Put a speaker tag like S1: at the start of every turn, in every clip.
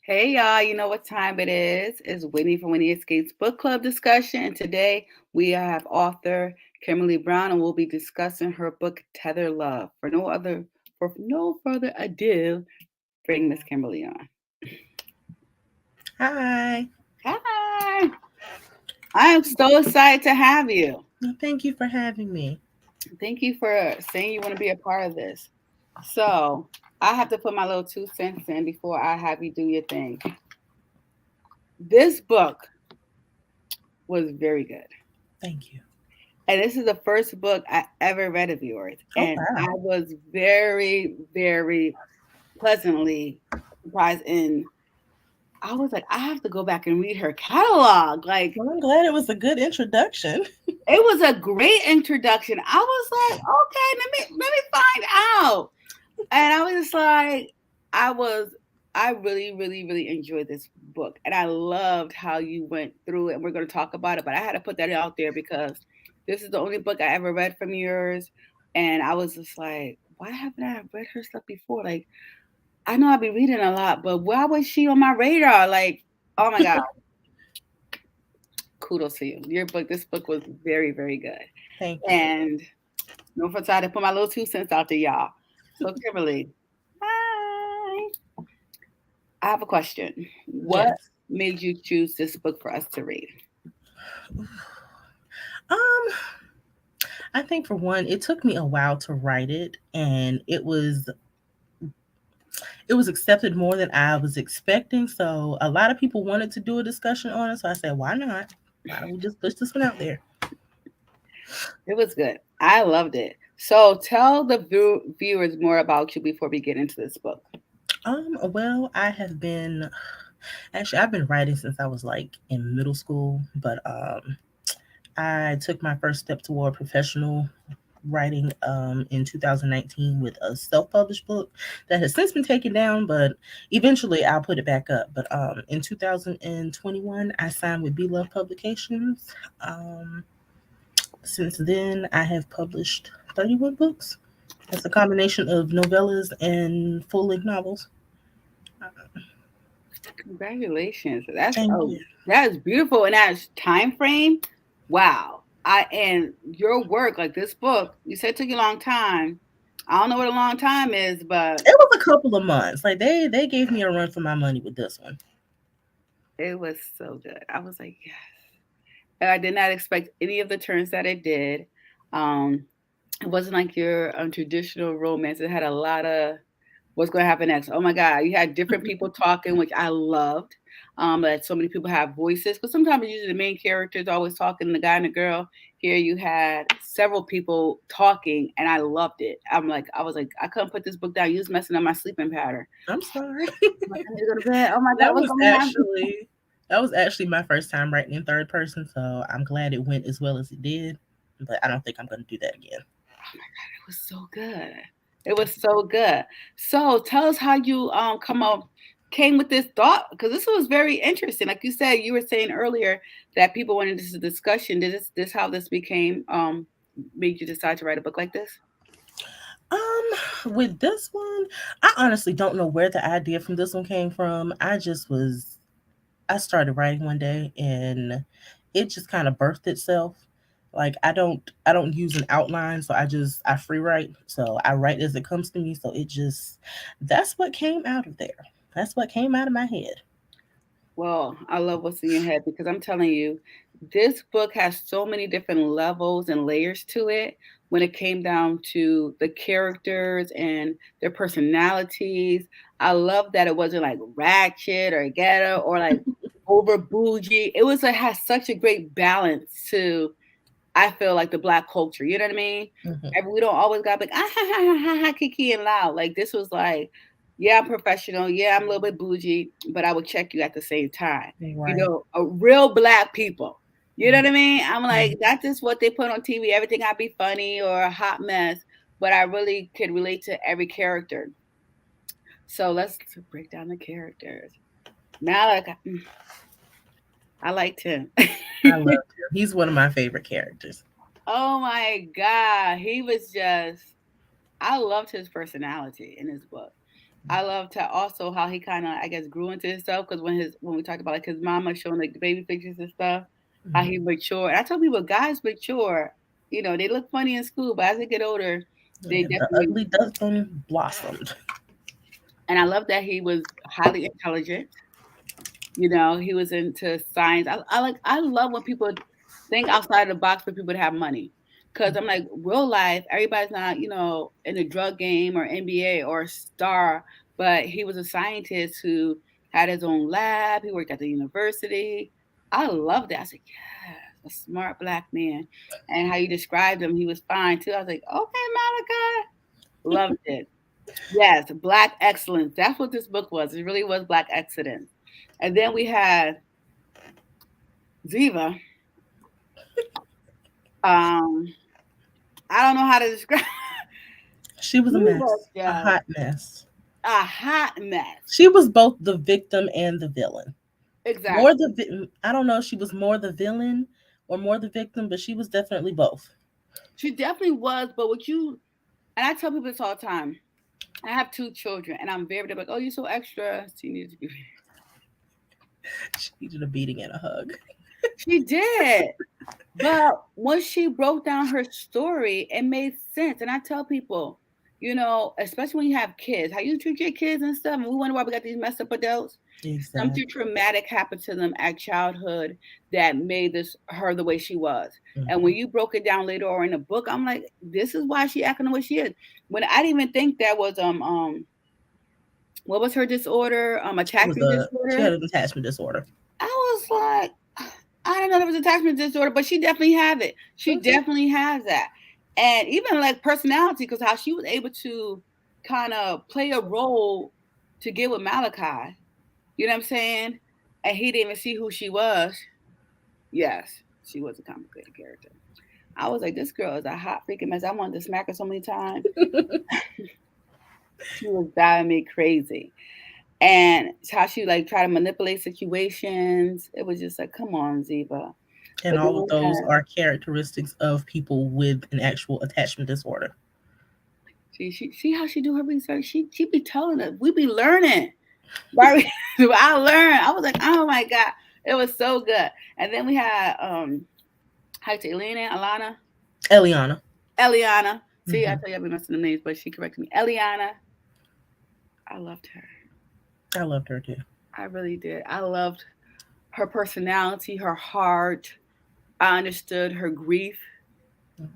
S1: Hey y'all, you know what time it is? It's Whitney from Whitney Escapes Book Club discussion. And today we have author Kimberly Brown and we'll be discussing her book Tether Love. For no further ado, bring Miss Kimberly on.
S2: Hi.
S1: Hi. I am so excited to have you.
S2: Thank you for having me.
S1: Thank you for saying you want to be a part of this. So I have to put my little 2 cents in before I have you do your thing. This book was very good.
S2: Thank you.
S1: And this is the first book I ever read of yours.
S2: Oh,
S1: And I
S2: wow.
S1: was very, very pleasantly surprised. And I was like, I have to go back and read her catalog. Like,
S2: Well, I'm glad it was a good introduction.
S1: it was a great introduction. I was like, okay, let me find out. And I was just like, I was I really, really, really enjoyed this book. And I loved how you went through it. And we're gonna talk about it, but I had to put that out there because this is the only book I ever read from yours. And I was just like, why haven't I read her stuff before? Like, I know I've been reading a lot, but why was she on my radar? Like, oh my God, kudos to you. This book was very, very good.
S2: Thank you.
S1: And no for time to put my little 2 cents out there, y'all. So Kimberly, hi. I have a question. What
S2: Yes.
S1: made you choose this book for us to read?
S2: Um, I think for one, it took me a while to write it, and it was accepted more than I was expecting. So a lot of people wanted to do a discussion on it. So I said, why not? Why don't we just push this one out there?
S1: It was good. I loved it. So tell the viewers more about you before we get into this book.
S2: Well, I've been writing since I was like in middle school, but I took my first step toward professional writing in 2019 with a self-published book that has since been taken down, but eventually I'll put it back up. But in 2021, I signed with Be Love Publications. Um, since then, I have published 31 books. That's a combination of novellas and full-length novels.
S1: Congratulations.
S2: Thank you.
S1: That is beautiful. And that time frame, wow. And your work, like this book, you said it took you a long time. I don't know what a long time is, but
S2: It was a couple of months. Like they gave me a run for my money with this one.
S1: it was so good. I was like, yes. And I did not expect any of the turns that it did. Um, it wasn't like your traditional romance. It had a lot of what's going to happen next. Oh my God, you had different people talking, which I loved. That so many people have voices because sometimes usually the main characters always talking, the guy and the girl. Here you had several people talking, and I loved it. I was like, I couldn't put this book down. You was messing up my sleeping pattern.
S2: I'm sorry.
S1: I'm like, I need to go to bed. Oh my God,
S2: That
S1: what's
S2: was
S1: going to happen?
S2: actually that was actually my first time writing in third person, so I'm glad it went as well as it did. But I don't think I'm going to do that again.
S1: It was so good. It was so good. So tell us how you came with this thought because this was very interesting. Like you said, you were saying earlier that people wanted this discussion. Did this how this became made you decide to write a book like this?
S2: With this one, I honestly don't know where the idea from this one came from. I started writing one day and it just kind of birthed itself. Like I don't use an outline, so I free write. So I write as it comes to me. So that's what came out of there. That's what came out of my head.
S1: Well, I love what's in your head because I'm telling you, this book has so many different levels and layers to it when it came down to the characters and their personalities. I love that it wasn't like ratchet or ghetto or like over bougie. It has such a great balance to I feel like the black culture. You know what I mean?
S2: Hmm.
S1: And we don't always got like ah ha ha ha ha kiki and loud. Like this was like, yeah, I'm professional. Yeah, I'm a little bit bougie, but I would check you at the same time. You
S2: Right.
S1: know, a real black people. You know what I mean? I'm like,
S2: Mhm.
S1: that's just what they put on TV. Everything I'd be funny or a hot mess, but I really could relate to every character. So let's break down the characters. Malik, I liked him.
S2: I loved him. He's one of my favorite characters.
S1: Oh my God. He was just I loved his personality in his book. I loved how also how he kind of I guess grew into himself because when we talked about like his mama showing like the baby pictures and stuff, how he
S2: Mhm.
S1: matured. I tell people guys mature. You know, they look funny in school, but as they get older, they
S2: And the
S1: definitely.
S2: ugly duckling blossomed.
S1: And I love that he was highly intelligent. You know, he was into science. I love when people think outside the box for people to have money. Cause I'm like, real life, everybody's not, you know, in the drug game or NBA or a star, but he was a scientist who had his own lab. He worked at the university. I love that. I was like, yes, a smart black man. And how you described him, he was fine too. I was like, okay, Malachi. Loved it. Yes, black excellence. That's what this book was. It really was black excellence. And then we had Ziva. Um, I don't know how to describe.
S2: She was
S1: She
S2: a
S1: was
S2: mess, a
S1: just
S2: hot mess.
S1: a hot mess.
S2: She was both the victim and the villain. More
S1: Exactly.
S2: I don't know if she was more the villain or more the victim, but she was definitely both.
S1: She definitely was. But what you and I tell people this all the time. I have two children, and I'm very they're like, "Oh, you're so extra." She needs to be.
S2: She needed a beating and a hug.
S1: She did. But once she broke down her story, it made sense. And I tell people, you know, especially when you have kids, how you treat your kids and stuff. And we wonder why we got these messed up adults.
S2: Exactly.
S1: Something traumatic happened to them at childhood that made this her the way she was. And when
S2: Mhm.
S1: you broke it down later or in a book, I'm like, this is why she acting the way she is. When I didn't even think that was what was her disorder? Attachment
S2: She
S1: disorder.
S2: had an attachment disorder.
S1: I was like, I don't know if it was attachment disorder, but she definitely has it. She
S2: Mhm.
S1: definitely has that. And even like personality, because how she was able to kind of play a role to get with Malachi. You know what I'm saying? And he didn't even see who she was. Yes, she was a complicated character. I was like, this girl is a hot freaking mess. I wanted to smack her so many times. She was driving me crazy. And how she like try to manipulate situations. It was just like, come on, Ziva.
S2: And
S1: But then
S2: all of
S1: we
S2: those
S1: had
S2: are characteristics of people with an actual attachment disorder.
S1: see how she do her research. She be telling us. We be learning. Right? I learned. I was like, oh my god, it was so good. And then we had how you say Elena, Alana,
S2: Eliana.
S1: Eliana. See, I
S2: Hmm.
S1: tell you I've been messing the names, but she corrected me. Eliana. I loved her.
S2: I loved her too.
S1: I really did. I loved her personality, her heart. I understood her grief.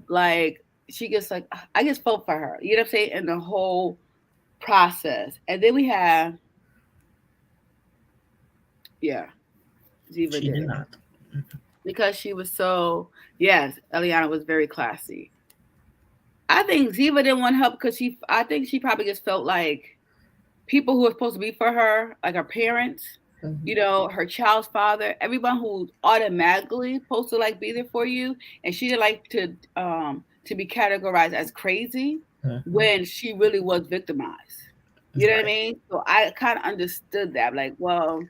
S1: Like she gets like I just felt for her. You know what I'm saying? In the whole process. And then we have yeah, Ziva
S2: She
S1: did
S2: did
S1: it.
S2: not.
S1: Because she was so yes, Eliana was very classy. I think Ziva didn't want help because I think she probably just felt like people who were supposed to be for her, like her parents, you
S2: Mhm.
S1: know, her child's father, everyone who automatically supposed to like be there for you, and she didn't like to be categorized as crazy
S2: Mhm.
S1: when she really was victimized. You know what I
S2: Right.
S1: mean? So I kind of understood that. Like, well,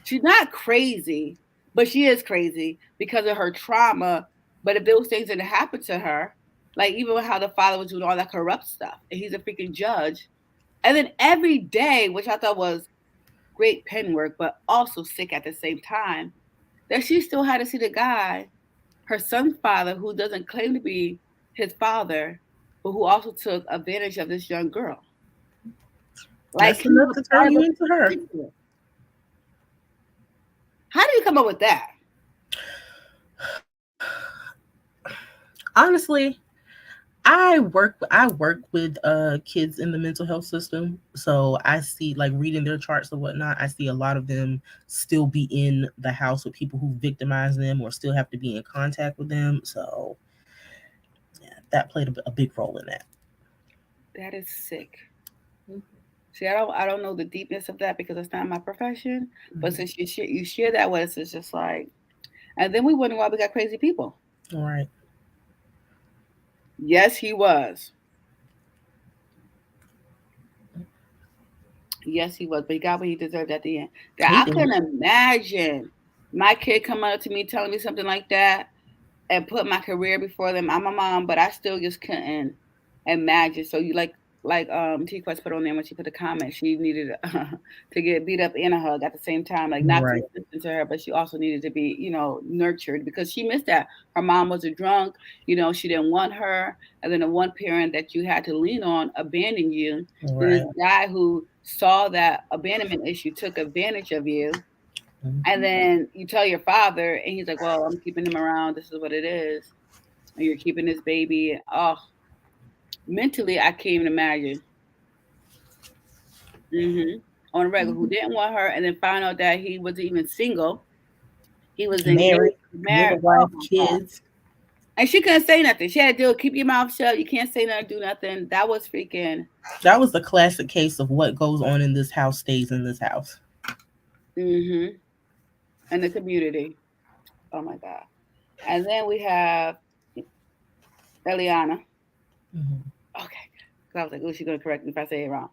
S1: she's not crazy, but she is crazy because of her trauma. But if those things didn't happen to her, like even with how the father was doing all that corrupt stuff, and he's a freaking judge, and then every day, which I thought was great pen work, but also sick at the same time, that she still had to see the guy, her son's father, who doesn't claim to be his father, but who also took advantage of this young girl. Like
S2: That's
S1: he
S2: enough
S1: was
S2: to
S1: part
S2: turn
S1: of
S2: you
S1: the
S2: into her.
S1: picture. How do you come up with that?
S2: Honestly, I work with kids in the mental health system, so I see like reading their charts and whatnot. I see a lot of them still be in the house with people who victimize them or still have to be in contact with them. So yeah, that played a big role in that.
S1: That is sick. See, I don't know the deepness of that because it's not my profession. But
S2: Mhm.
S1: since you share that with us, it's just like, and then we wonder why we got crazy people.
S2: All right.
S1: Yes, he was. Yes, he was. But he got what he deserved at the end. That
S2: He
S1: I
S2: did.
S1: couldn't imagine my kid coming up to me telling me something like that and put my career before them. I'm a mom, but I still just couldn't imagine. So you like like T Quest put on there when she put the comment, she needed to get beat up and a hug at the same time, like not to
S2: Right.
S1: listen to her, but she also needed to be, nurtured because she missed that. Her mom was a drunk, she didn't want her, and then the one parent that you had to lean on abandoned you. Then this
S2: Right.
S1: guy who saw that abandonment issue took advantage of you, and
S2: Mhm.
S1: then you tell your father, and he's like, "Well, I'm keeping him around. This is what it is. And you're keeping this baby." Oh, mentally, I can't even imagine. On a regular, who
S2: Mhm.
S1: didn't want her, and then found out that he wasn't even single. He was
S2: Married
S1: engaged,
S2: with a
S1: married. Oh
S2: wife,
S1: my god!
S2: kids.
S1: And she couldn't say nothing. She had to do keep your mouth shut. You can't say nothing, do nothing. That was freaking.
S2: That was the classic case of what goes on in this house stays in this house.
S1: Mm-hmm. In the community. Oh my god! And then we have Eliana.
S2: Mhm.
S1: Okay, because I was like, oh, she's gonna correct me if I say it wrong.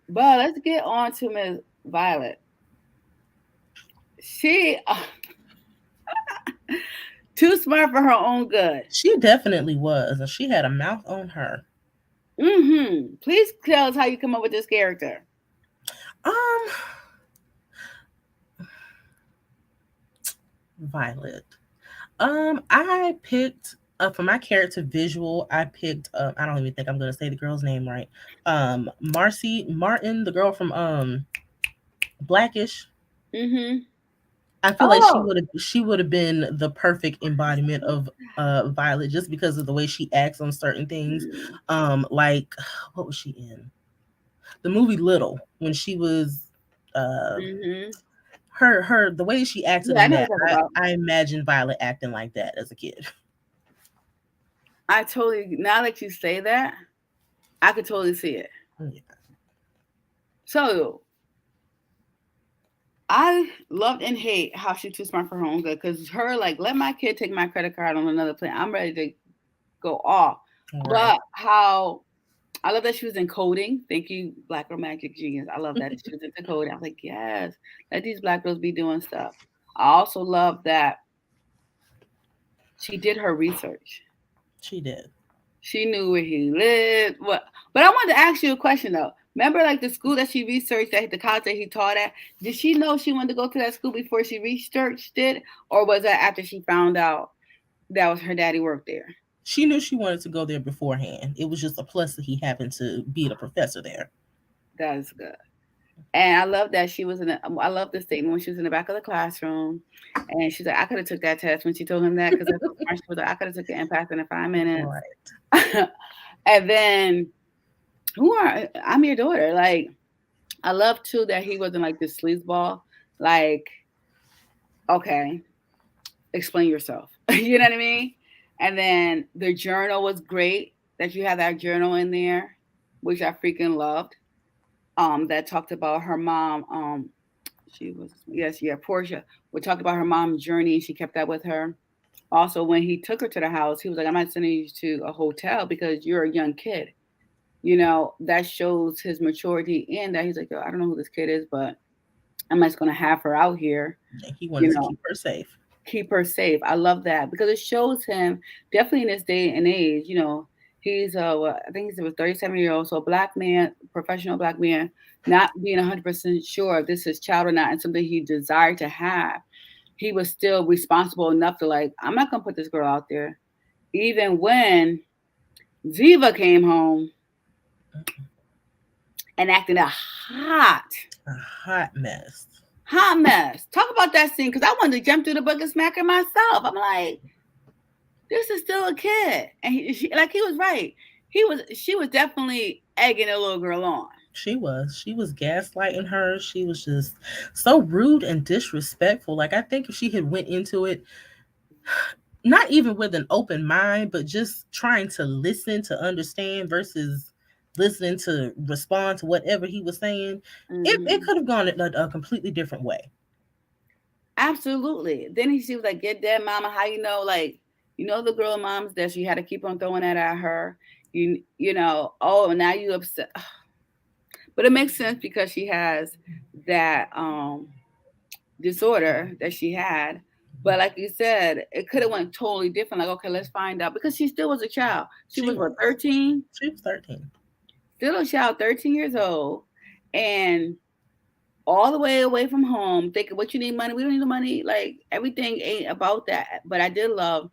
S1: But let's get on to Miss Violet. She too smart for her own good.
S2: She definitely was, and she had a mouth on her.
S1: Please tell us how you come up with this character.
S2: Um, Violet. I picked for my character visual. I picked. I don't even think I'm gonna say the girl's name right. Marcy Martin, the girl from Blackish.
S1: Mm-hmm.
S2: I feel like
S1: Oh,
S2: she would have been the perfect embodiment of Violet just because of the way she acts on certain things. Like what was she in? The movie Little when she was uh
S1: mm-hmm.
S2: her the way she acted
S1: Yeah, I
S2: in
S1: know what
S2: that.
S1: you're talking about.
S2: I imagine Violet acting like that as a kid.
S1: I totally, now that you say that, I could totally see it.
S2: Yeah.
S1: So I loved and hate how she too smart for her own good because her like let my kid take my credit card on another plan. I'm ready to go off.
S2: Right.
S1: But how I love that she was in coding. Thank you, Black Girl Magic Genius. I love that she was into coding. I was like, yes, let these black girls be doing stuff. I also love that she did her research.
S2: She did.
S1: She knew where he lived. What? But I wanted to ask you a question though. Remember, like the school that she researched, that the college that he taught at. Did she know she wanted to go to that school before she researched it, or was that after she found out that was her daddy worked there?
S2: She knew she wanted to go there beforehand. It was just a plus that he happened to be the professor there.
S1: That is good. And I love that she was in. I love the statement when she was in the back of the classroom, and she's like, "I could have took that test." When she told him that, because that's so smart, she was like, "I could have took the impact in 5 minutes."
S2: Right.
S1: And then, who are I'm your daughter? Like, I love too that he wasn't like this sleazeball. Like, okay, explain yourself. You know what I mean? And then the journal was great that you had that journal in there, which I freaking loved. That talked about her mom. She was yes, yeah, Portia. We talked about her mom's journey, and she kept that with her. Also, when he took her to the house, he was like, "I'm not sending you to a hotel because you're a young kid." That shows his maturity and that he's like, "Yo, I don't know who this kid is, but I'm just gonna have her out here,
S2: And he wanted
S1: you
S2: to
S1: know,
S2: keep her safe.
S1: keep her safe." I love that because it shows him definitely in this day and age. He's I think he was 37 year old, so a black man, professional black man, not being 100% sure if this is child or not, and something he desired to have. He was still responsible enough to like, I'm not gonna put this girl out there, even when Ziva came home and acting a hot
S2: A hot mess.
S1: hot mess. Talk about that scene because I wanted to jump through the book and smack her myself. I'm like, this is still a kid, and he was right. She was definitely egging a little girl on.
S2: She was. She was gaslighting her. She was just so rude and disrespectful. Like I think if she had went into it not even with an open mind, but just trying to listen to understand versus listening to respond to whatever he was saying, it
S1: Hmm.
S2: could have gone a completely different way.
S1: Absolutely. Then she was like, "Get that, mama. How you know? Like, the girl moms that she had to keep on throwing that at her. Oh, now you upset." But it makes sense because she has that disorder that she had. But like you said, it could have went totally different. Like, okay, let's find out because she still was a child. She
S2: She
S1: was what,
S2: was.
S1: 13?
S2: She was 13.
S1: still a child, 13 years old, and all the way away from home, thinking, what you need money? We don't need the money. Like everything ain't about that. But I did love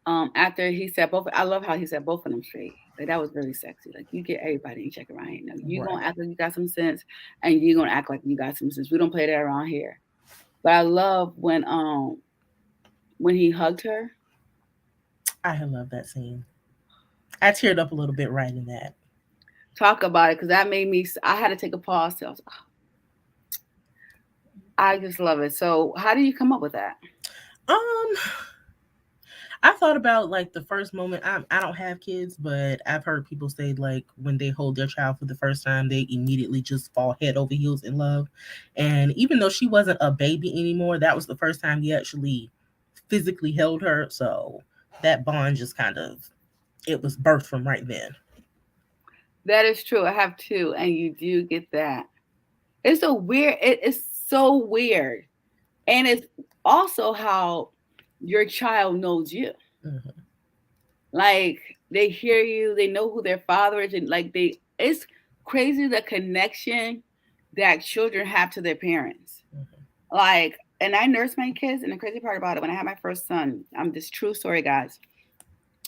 S1: after he said both. I love how he said both of them straight. Like that was really sexy. Like you get everybody in check around here. Now you gonna
S2: Right.
S1: act like you got some sense, and you gonna act like you got some sense. We don't play that around here. But I love when he hugged her.
S2: I love that scene. I teared up a little bit writing that.
S1: Talk about it because that made me. I had to take a pause. I was, I just love it. So how do you come up with that?
S2: Um, I thought about like the first moment. I don't have kids, but I've heard people say like when they hold their child for the first time, they immediately just fall head over heels in love. And even though she wasn't a baby anymore, that was the first time he actually physically held her. So that bond just kind of it was birthed from right then.
S1: That is true. I have two, and you do get that. It's a weird. It is so weird, and it's also how your child knows you.
S2: Hmm.
S1: Like they hear you, they know who their father is, and like they. It's crazy the connection that children have to their parents. Like, and I nurse my kids, and the crazy part about it, when I had my first son, I'm this true story, guys.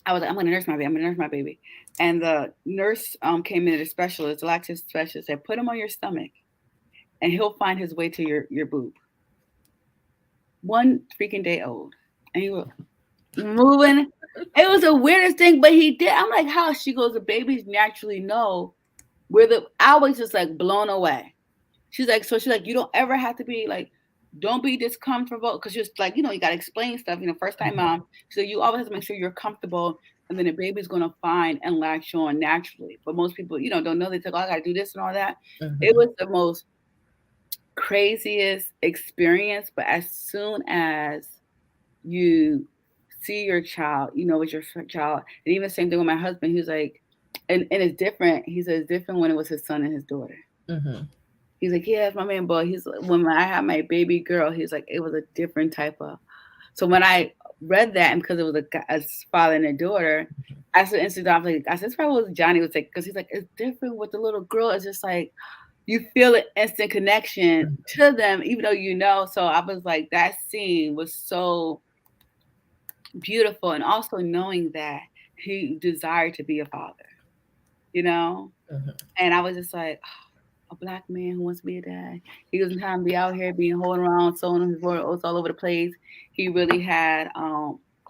S1: I was like, I'm gonna nurse my baby. I'm gonna nurse my baby. And the nurse came in, the specialist, the lactation specialist, said, put him on your stomach, and he'll find his way to your boob. One freaking day old, and he was moving. It was the weirdest thing, but he did. I'm like, how? She goes, the babies naturally know where the. I was just like blown away. She's like, so she's like, you don't ever have to be like, don't be discomfortable because just like you got to explain stuff. First time
S2: Hmm.
S1: mom, so you always have to make sure you're comfortable, and then the baby's gonna find and latch on naturally. But most people, don't know. They think, oh, I gotta do this and all that. It
S2: Hmm.
S1: was the most craziest experience. But as soon as you see your child, with your child, and even same thing with my husband, he was like, and it's different. He said it's different when it was his son and his daughter.
S2: Hmm.
S1: He's like, yeah, it's my man, boy. He's like, when I had my baby girl, he's like, it was a different type of. So when I read that, and because it was a father and a daughter, I said instantly, I was like, I said, it's probably what Johnny would say, because he's like, it's different with the little girl. It's just like you feel an instant connection to them, even though So I was like, that scene was so beautiful, and also knowing that he desired to be a father, you know.
S2: Hmm.
S1: And I was just like, a black man who wants to be a dad. He doesn't have to be out here being holding around, sewing his royal oats all over the place. He really had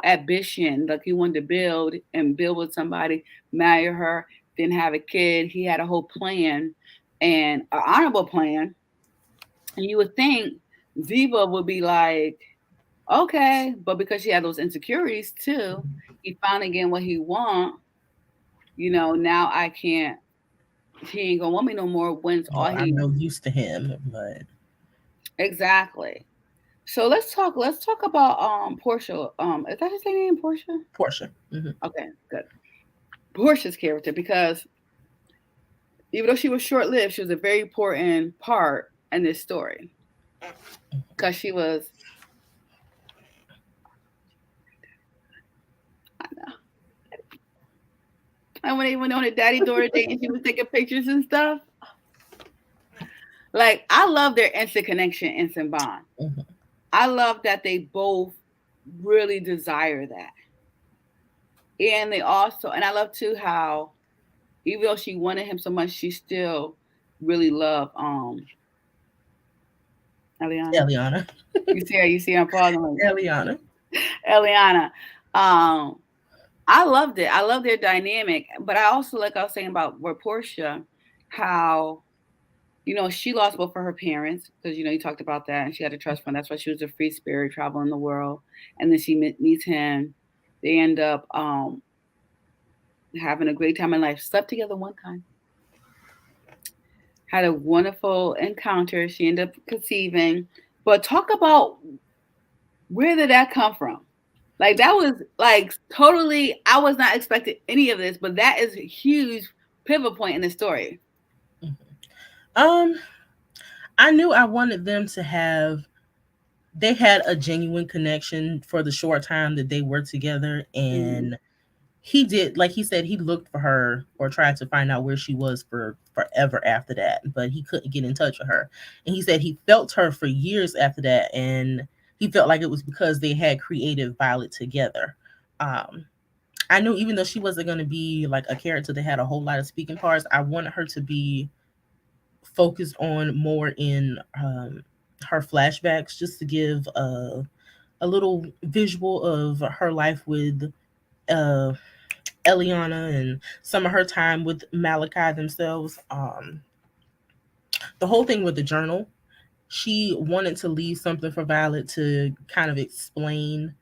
S1: ambition. Like he wanted to build and build with somebody, marry her, then have a kid. He had a whole plan and an honorable plan. And you would think Ziva would be like, okay, but because she had those insecurities too, he finally getting what he want. Now I can't. He ain't gonna want me no more. When's all
S2: Well,
S1: he
S2: I'm no use to him, but
S1: exactly. So let's talk about Portia. Is that his name, Portia?
S2: Portia. Hmm.
S1: Okay, good. Portia's character, because even though she was short lived, she was a very important part in this story because she was. I know. And when they went on a daddy daughter date and she was taking pictures and stuff, like I love their instant connection, instant bond.
S2: Hmm.
S1: I love that they both really desire that, and they also, and I love too how even though she wanted him so much, she still really loved Eliana.
S2: Eliana.
S1: You see her pausing like
S2: Eliana.
S1: Eliana. Um, I loved it. I love their dynamic, but I also, like I was saying about with Portia, how she lost both of her parents because you talked about that, and she had a trust fund. That's why she was a free spirit traveling the world, and then she meets him. They end up having a great time in life. Slept together one time. Had a wonderful encounter. She ended up conceiving. But talk about where did that come from? Like that was like totally. I was not expecting any of this, but that is a huge pivot point in the story.
S2: Um, I knew I wanted them to have. They had a genuine connection for the short time that they were together,
S1: Mm-hmm.
S2: and he did, like he said, he looked for her or tried to find out where she was for forever after that, but he couldn't get in touch with her. And he said he felt her for years after that, and he felt like it was because they had created Violet together. um I knew even though she wasn't going to be like a character that had a whole lot of speaking parts, I wanted her to be focused on more in her flashbacks, just to give a little visual of her life with uh Eliana and some of her time with Malachi themselves. The whole thing with the journal, she wanted to leave something for Violet to kind of explain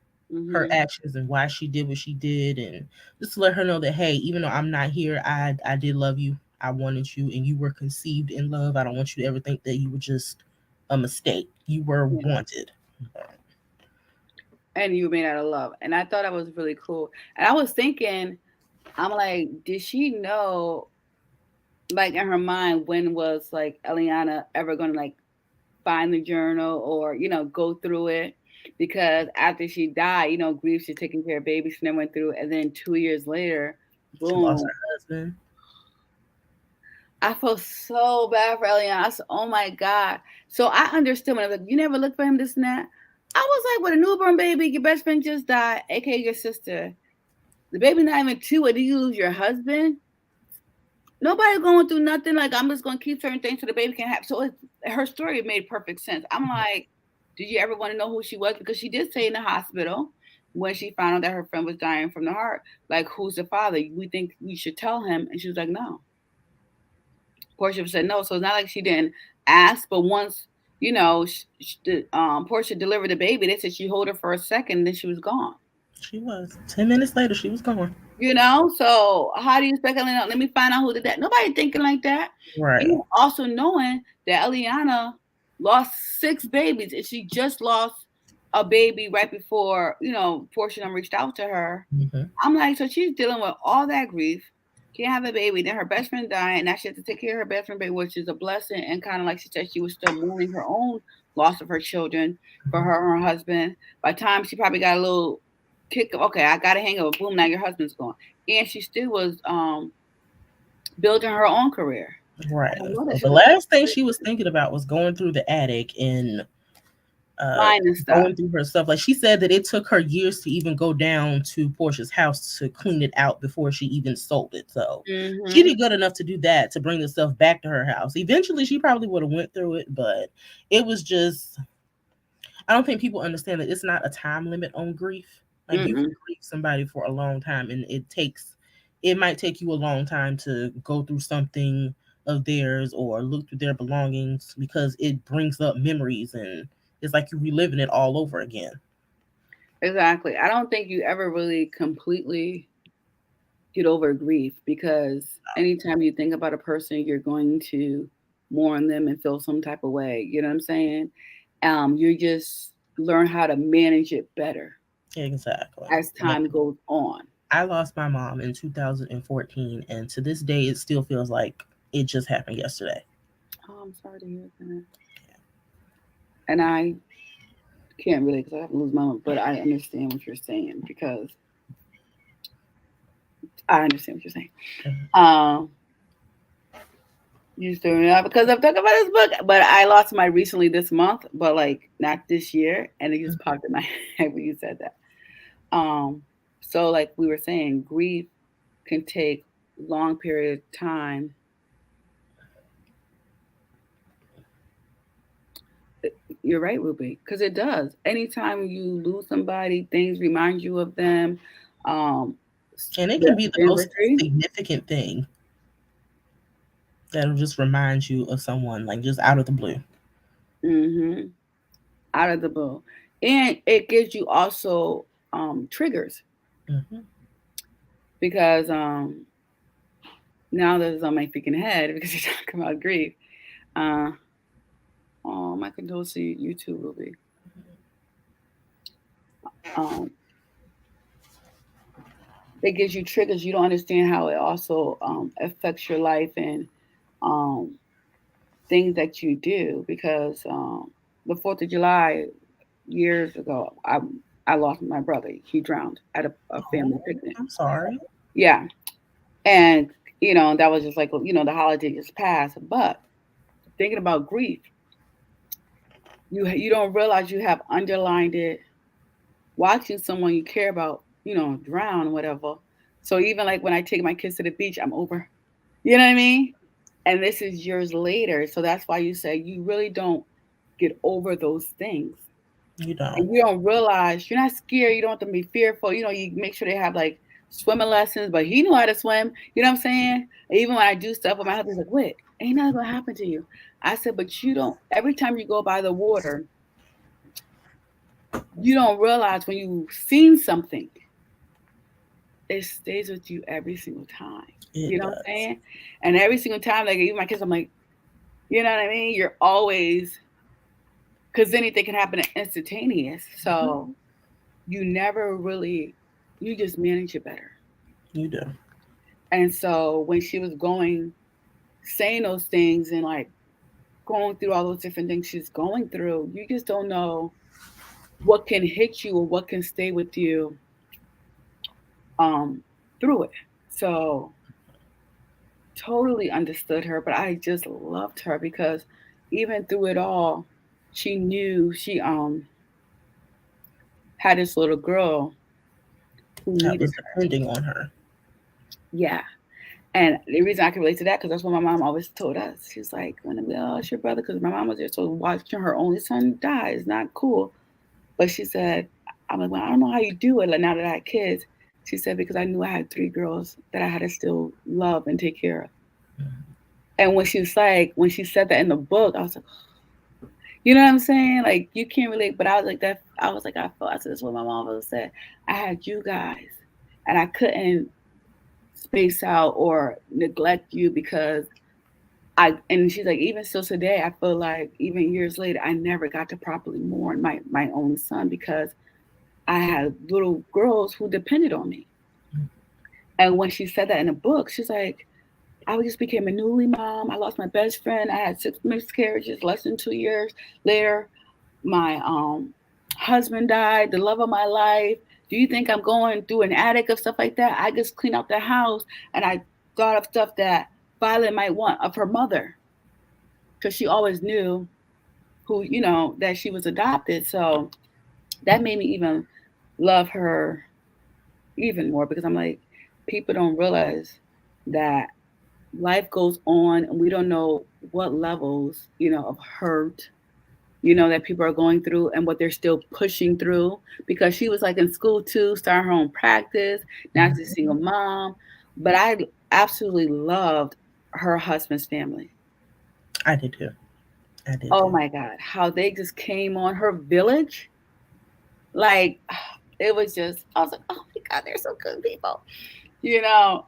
S2: her
S1: Mhm.
S2: actions and why she did what she did, and just to let her know that, hey, even though I'm not here, I did love you. I wanted you, and you were conceived in love. I don't want you to ever think that you were just a mistake. You were
S1: Yeah.
S2: wanted.
S1: And you were made out of love. And I thought that was really cool. And I was thinking, I'm like, did she know, like in her mind, when was like Eliana ever gonna like find the journal or, go through it? Because after she died, grief, she's taking care of babies, she never went through it. And then 2 years later,
S2: She lost
S1: boom.
S2: her husband.
S1: I felt so bad for Eliana. I said, oh my God. So I understood when I was like, you never looked for him, this and that. I was like, with a newborn baby, your best friend just died, aka your sister. The baby not even two, or do you lose your husband? Nobody going through nothing. Like, I'm just gonna keep certain things so the baby can have. So her story made perfect sense. I'm like, did you ever want to know who she was? Because she did say in the hospital when she found out that her friend was dying from the heart, like, who's the father? We think we should tell him, and she was like, no. Portia said no. So it's not like she didn't ask, but once Portia delivered the baby, they said she hold her for a second, then she was gone.
S2: She was 10 minutes later. She was gone.
S1: So how do you expect Eliana? Let me find out who did that. Nobody thinking like that.
S2: Right.
S1: And also knowing that Eliana lost 6 babies and she just lost a baby right before, Portia reached out to her.
S2: Hmm.
S1: I'm like, so she's dealing with all that grief, can't have a baby, then her best friend died, and now she has to take care of her best friend baby, which is a blessing. And kind of like she said, she was still mourning her own loss of her children for
S2: Hmm.
S1: her and her husband. By the time she probably got a little kick of, okay, I gotta hang up, boom, now your husband's gone. And she still was building her own career.
S2: Right.
S1: I know that
S2: So
S1: she
S2: the
S1: was
S2: last thing she was thinking about was going through the attic and uh
S1: fine and stuff.
S2: going through her stuff. Like she said that it took her years to even go down to Portia's house to clean it out before she even sold it. So she
S1: Hmm.
S2: did good enough to do that, to bring the stuff back to her house. Eventually she probably would have went through it, but it was just, I don't think people understand that it's not a time limit on grief. Like you can
S1: Mm-mm.
S2: grieve somebody for a long time, and it might take you a long time to go through something of theirs or look through their belongings, because it brings up memories, and it's like you're reliving it all over again.
S1: Exactly. I don't think you ever really completely get over grief because anytime you think about a person, you're going to mourn them and feel some type of way. You know what I'm saying? You just learn how to manage it better
S2: Exactly.
S1: as
S2: Like
S1: time goes on.
S2: I lost my mom in 2014, and to this day, it still feels like it just happened yesterday.
S1: Oh, I'm sorry to hear that. And I can't really because I have to lose my mom, but I understand what you're saying because I understand what you're saying. Um, Used to because I'm talking about this book, but I lost my recently this month, but like not this year, and it just popped in my head when you said that. Um, so like we were saying, grief can take long period of time. You're right, Ruby, because it does. Anytime you lose somebody, things remind you of them. Um,
S2: And it
S1: the
S2: can be the most
S1: anniversary.
S2: significant thing that'll just remind you of someone, like just out of the blue.
S1: Mm-hmm. Out of the blue, and it gives you also triggers
S2: Hmm.
S1: because now this is on my freaking head because you're talking about grief. Uh, oh, my condolences to you too, Ruby. Um, it gives you triggers. You don't understand how it also affects your life and um, things that you do because the 4th of July years ago, I lost my brother. He drowned at a family
S2: Oh,
S1: picnic.
S2: I'm sorry.
S1: Yeah. And, that was just like, the holiday just passed. But thinking about grief, you don't realize you have underlined it watching someone you care about, drown, whatever. So even like when I take my kids to the beach, I'm over. You know what I mean? And this is years later. So that's why you say you really don't get over those things.
S2: You don't.
S1: And you don't realize you're not scared. You don't have to be fearful. You make sure they have like swimming lessons, but he knew how to swim. You know what I'm saying? And even when I do stuff with my husband, he's like, "What? Ain't nothing gonna happen to you." I said, "But you don't. Every time you go by the water, you don't realize when you've seen something, it stays with you every single time." You
S2: It
S1: know what I'm
S2: does.
S1: saying? And every single time, like even my kids, I'm like, you know what I mean? You're always because anything can happen instantaneous.
S2: Mhm.
S1: So you never really, you just manage it better.
S2: You do.
S1: And so when she was saying those things and like going through all those different things she's going through, you just don't know what can hit you or what can stay with you um, through it. So totally understood her, but I just loved her because even through it all, she knew she had this little girl who
S2: That
S1: needed
S2: was
S1: her.
S2: depending on her.
S1: Yeah. And the reason I can relate to that, because that's what my mom always told us. She's like, when I'm like, oh, it's your brother, because my mom was there. So watching her only son die is not cool. But she said, I'm like, well, I don't know how you do it. Like now that I had kids, she said, because I knew I had three girls that I had to still love and take care of. And when she was like, when she said that in the book, I was like, you know what I'm saying? Like you can't relate, but I was like that. I was like, I felt. I said, that's what my mom always said. I had you guys, and I couldn't space out or neglect you because and she's like, even still today, I feel like even years later, I never got to properly mourn my only son because I had little girls who depended on me. And when she said that in a book, she's like, I just became a newly mom. I lost my best friend. I had six miscarriages. Less than 2 years later, my husband died. The love of my life. Do you think I'm going through an attic of stuff like that? I just cleaned out the house and I thought of stuff that Violet might want of her mother because she always knew who that she was adopted. So that made me even love her even more because I'm like, people don't realize that life goes on and we don't know what levels of hurt that people are going through and what they're still pushing through because she was like in school too, starting her own practice. Now she's a single
S2: Mhm.
S1: mom, but I absolutely loved her husband's family.
S2: I did too. I did
S1: Oh
S2: too.
S1: my god, how they just came on her village. Like it was just, I was like, oh my god, they're so good people. You know,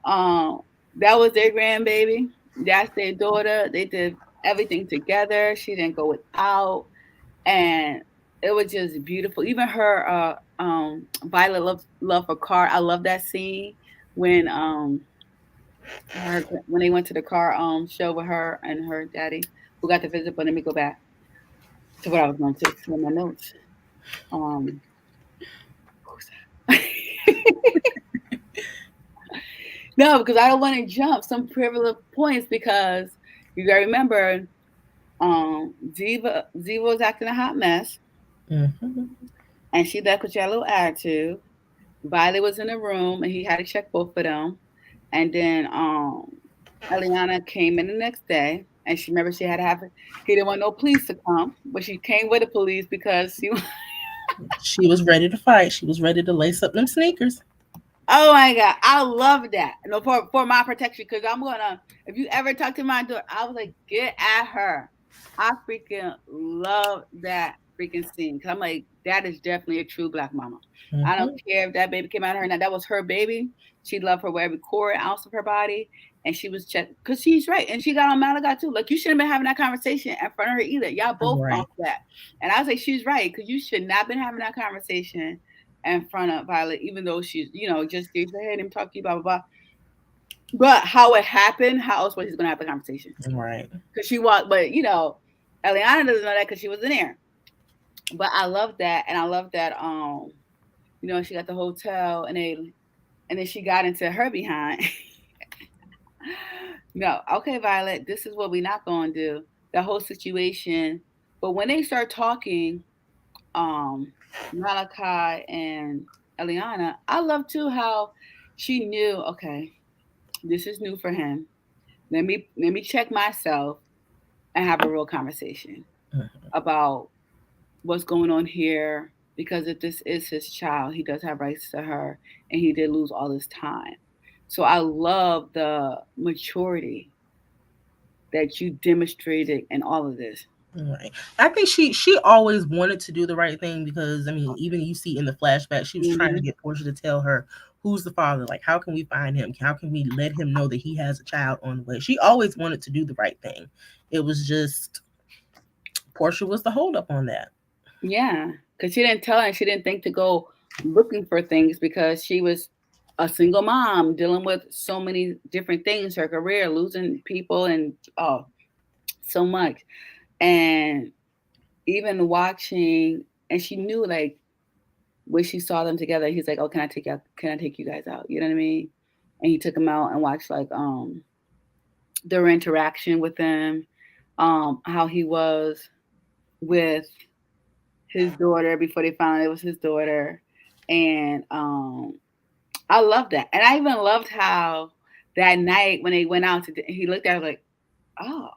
S1: that was their grandbaby. That's their daughter. They did everything together. She didn't go without, and it was just beautiful. Even her, Violet love for car. I love that scene when when they went to the car show with her and her daddy who got to visit. But let me go back to what I was going to say in my notes. Um, no, because I don't want to jump some privileged points because you got to remember, Ziva was acting a hot mess,
S2: Hmm.
S1: and she left because she had a little attitude. Violet was in the room, and he had to check both of them. And then Eliana came in the next day, and she remember she had to have. He didn't want no police to come, but she came with the police because she.
S2: She was ready to fight. She was ready to lace up them sneakers.
S1: Oh my god, I love that. No, for my protection, because I'm gonna. If you ever talk to my daughter, I was like, get at her. I freaking love that freaking scene. Cause I'm like, that is definitely a true black mama. I don't
S2: Hmm.
S1: care if that baby came out of her. Now that was her baby. She loved her with every core and ounce of her body, and she was checked because she's right, and she got on Malaga too. Like you shouldn't have been having that conversation in front of her either. Y'all both off
S2: Right.
S1: that, and I was like, she's right because you should not been having that conversation in front of Violet, even though she's, just gave her head and talk to you, blah, blah, blah. But how it happened, how else was he going to have the conversation?
S2: Right.
S1: Because she walked, but, Eliana doesn't know that because she wasn't there. But I love that. And I love that. She got the hotel, and then she got into her behind. No, okay, Violet, this is what we not gonna do. The whole situation. But when they start talking, um, Malachi and Eliana, I love too how she knew, okay, this is new for him. Let me check myself and have a real conversation
S2: Mhm.
S1: about what's going on here. Because if this is his child, he does have rights to her, and he did lose all his time. So I love the maturity that you demonstrated in all of this.
S2: Right. I think she always wanted to do the right thing because I mean, even you see in the flashback, she was trying to
S1: Hmm.
S2: get Portia to tell her who's the father. Like, how can we find him? How can we let him know that he has a child on the way? She always wanted to do the right thing. It was just Portia was the holdup on that.
S1: Yeah, because she didn't tell her, and she didn't think to go looking for things because she was a single mom dealing with so many different things, her career, losing people, and oh, so much. And even watching, and she knew like when she saw them together, he's like, "Oh, can I take you? Can I take you guys out?" You know what I mean? And he took them out and watched like their interaction with them, how he was with his daughter before they found out it was his daughter, and I loved that, and I even loved how that night when they went out to, he looked at her like, "Oh,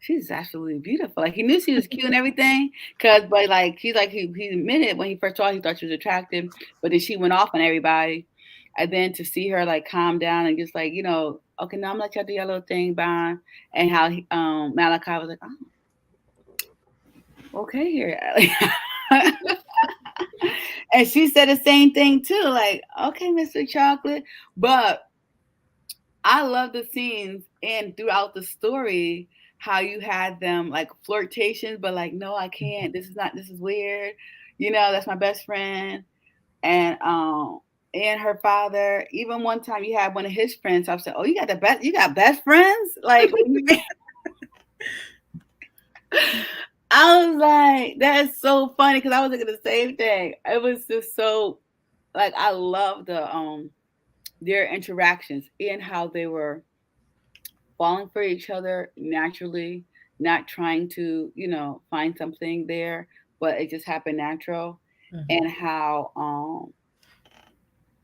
S1: she's absolutely beautiful." Like he knew she was cute and everything, but like he admitted when he first saw her, he thought she was attractive, but then she went off on everybody, and then to see her like calm down and just like okay, now I'm gonna let y'all do your little thing, Bond, and how Malachi was like, "Oh, okay here." And she said the same thing too, like, "Okay, Mr. Chocolate," but I love the scenes and throughout the story how you had them like flirtations, but like, no, I can't. This is not. This is weird. That's my best friend, and her father. Even one time, you had one of his friends. I said, "Oh, you got the best. You got best friends." Like, I was like, "That is so funny," because I was thinking the same thing. It was just so like I love their interactions and how they were falling for each other naturally, not trying to, find something there, but it just happened natural. And
S2: Mhm.
S1: how